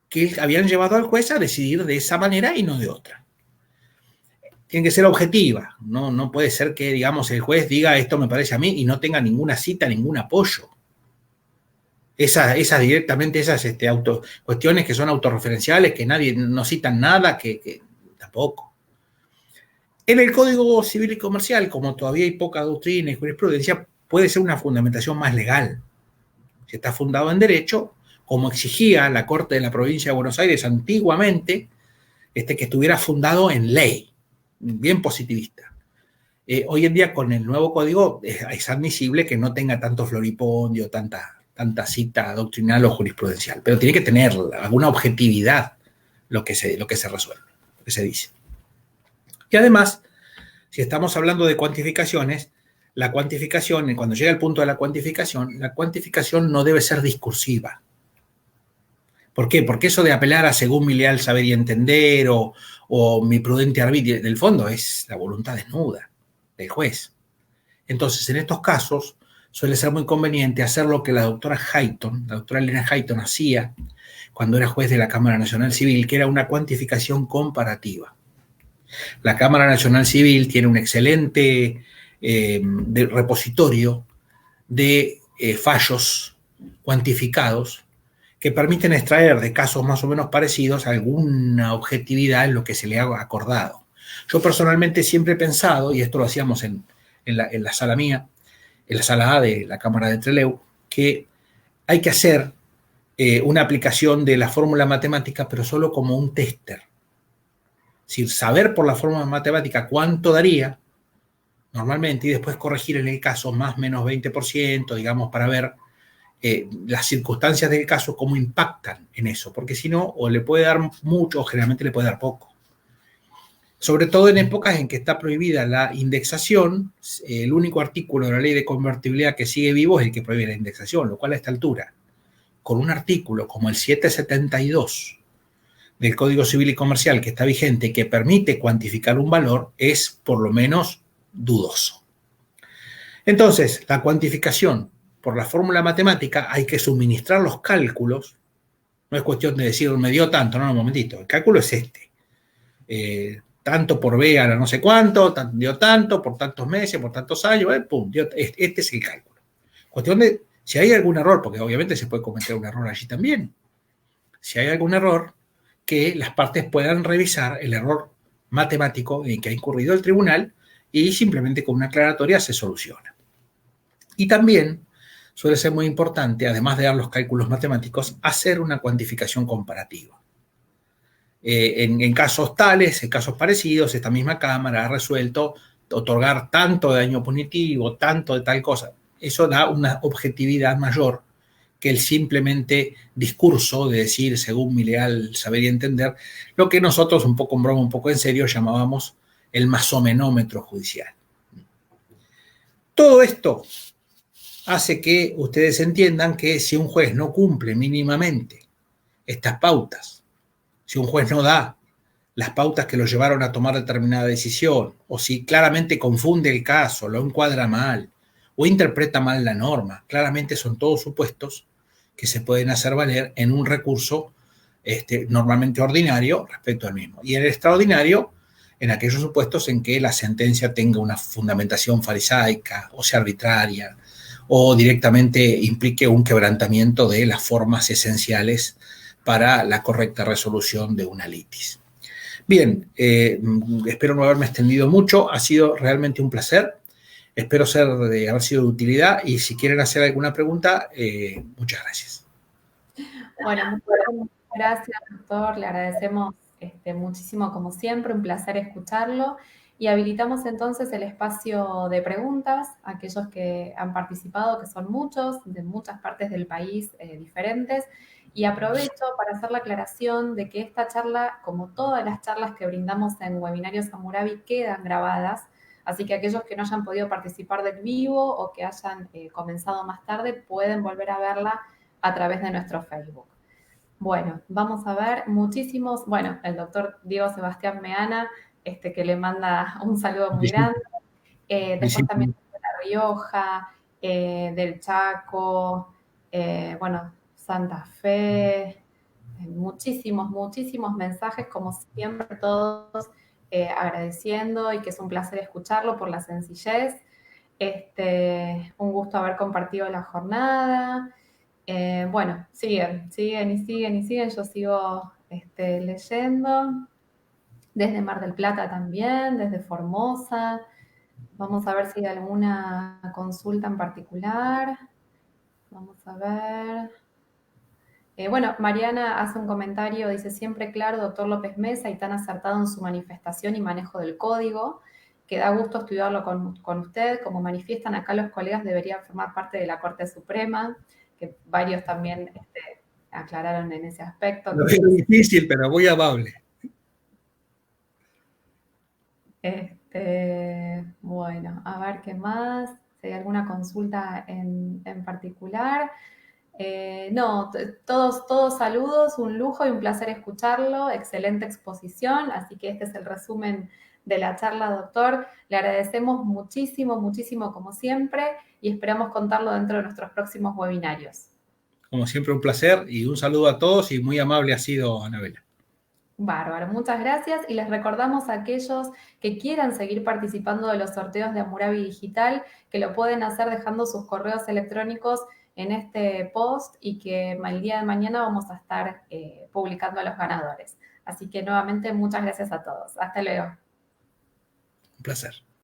que habían llevado al juez a decidir de esa manera y no de otra. Tiene que ser objetiva, no puede ser que, digamos, el juez diga esto me parece a mí y no tenga ninguna cita, ningún apoyo. Esas directamente, esas cuestiones que son autorreferenciales, que nadie no citan nada, que tampoco. En el Código Civil y Comercial, como todavía hay poca doctrina y jurisprudencia, puede ser una fundamentación más legal. Si está fundado en derecho, como exigía la Corte de la Provincia de Buenos Aires antiguamente, que estuviera fundado en ley, bien positivista. Hoy en día, con el nuevo código, es admisible que no tenga tanto floripondio, tanta cita doctrinal o jurisprudencial, pero tiene que tener alguna objetividad lo que se resuelve, lo que se dice. Y además, si estamos hablando de cuantificaciones, la cuantificación, cuando llega el punto de la cuantificación no debe ser discursiva. ¿Por qué? Porque eso de apelar a según mi leal saber y entender o mi prudente arbitrio, en el fondo es la voluntad desnuda del juez. Entonces, en estos casos, suele ser muy conveniente hacer lo que la doctora Elena Hayton hacía cuando era juez de la Cámara Nacional Civil, que era una cuantificación comparativa. La Cámara Nacional Civil tiene un excelente repositorio de fallos cuantificados que permiten extraer de casos más o menos parecidos alguna objetividad en lo que se le ha acordado. Yo personalmente siempre he pensado, y esto lo hacíamos en la sala mía, en la sala A de la Cámara de Trelew, que hay que hacer una aplicación de la fórmula matemática, pero solo como un tester. Es decir, saber por la fórmula matemática cuánto daría normalmente y después corregir en el caso más o menos 20%, digamos, para ver las circunstancias del caso cómo impactan en eso, porque si no, o le puede dar mucho o generalmente le puede dar poco. sobre todo en épocas en que está prohibida la indexación. El único artículo de la ley de convertibilidad que sigue vivo es el que prohíbe la indexación, lo cual a esta altura, con un artículo como el 772 del Código Civil y Comercial que está vigente y que permite cuantificar un valor, es por lo menos dudoso. Entonces, la cuantificación por la fórmula matemática hay que suministrar los cálculos. No es cuestión de decir me dio tanto, no, un momentito, el cálculo es este. Tanto por B a la no sé cuánto, dio tanto, por tantos meses, por tantos años, pum, este es el cálculo. Cuestión de, si hay algún error, porque obviamente se puede cometer un error allí también, si hay algún error, que las partes puedan revisar el error matemático en que ha incurrido el tribunal y simplemente con una aclaratoria se soluciona. Y también suele ser muy importante, además de dar los cálculos matemáticos, hacer una cuantificación comparativa. En casos tales, en casos parecidos, esta misma Cámara ha resuelto otorgar tanto de daño punitivo, tanto de tal cosa. Eso da una objetividad mayor que el simplemente discurso de decir, según mi leal saber y entender, lo que nosotros, un poco en broma, un poco en serio, llamábamos el masomenómetro judicial. Todo esto hace que ustedes entiendan que si un juez no cumple mínimamente estas pautas, si un juez no da las pautas que lo llevaron a tomar determinada decisión, o si claramente confunde el caso, lo encuadra mal, o interpreta mal la norma, claramente son todos supuestos que se pueden hacer valer en un recurso normalmente ordinario respecto al mismo. Y en el extraordinario, en aquellos supuestos en que la sentencia tenga una fundamentación farisaica, o sea arbitraria, o directamente implique un quebrantamiento de las formas esenciales para la correcta resolución de una litis. Bien, espero no haberme extendido mucho, ha sido realmente un placer, espero haber sido de utilidad y si quieren hacer alguna pregunta, muchas gracias. Bueno, muchas gracias, doctor, le agradecemos muchísimo como siempre, un placer escucharlo y habilitamos entonces el espacio de preguntas a aquellos que han participado, que son muchos, de muchas partes del país diferentes. Y aprovecho para hacer la aclaración de que esta charla, como todas las charlas que brindamos en Webinarios Hammurabi, quedan grabadas. Así que aquellos que no hayan podido participar del vivo o que hayan comenzado más tarde pueden volver a verla a través de nuestro Facebook. Bueno, vamos a ver muchísimos, bueno, el doctor Diego Sebastián Meana, que le manda un saludo muy grande. Después también de La Rioja, del Chaco, bueno, Santa Fe, muchísimos mensajes, como siempre, todos agradeciendo y que es un placer escucharlo por la sencillez. Un gusto haber compartido la jornada. Bueno, siguen. Yo sigo leyendo. Desde Mar del Plata también, desde Formosa. Vamos a ver si hay alguna consulta en particular. Vamos a ver. Bueno, Mariana hace un comentario, dice, siempre claro, doctor López Mesa, y tan acertado en su manifestación y manejo del código, que da gusto estudiarlo con usted. Como manifiestan acá los colegas, debería formar parte de la Corte Suprema, que varios también aclararon en ese aspecto. Lo veo difícil, pero muy amable. Bueno, a ver qué más, si hay alguna consulta en particular. No, todos saludos, un lujo y un placer escucharlo, excelente exposición, así que este es el resumen de la charla, doctor. Le agradecemos muchísimo como siempre y esperamos contarlo dentro de nuestros próximos webinarios. Como siempre, un placer y un saludo a todos y muy amable ha sido Anabela. Bárbaro, muchas gracias y les recordamos a aquellos que quieran seguir participando de los sorteos de Hammurabi Digital que lo pueden hacer dejando sus correos electrónicos en este post y que el día de mañana vamos a estar publicando a los ganadores. Así que nuevamente muchas gracias a todos. Hasta luego. Un placer.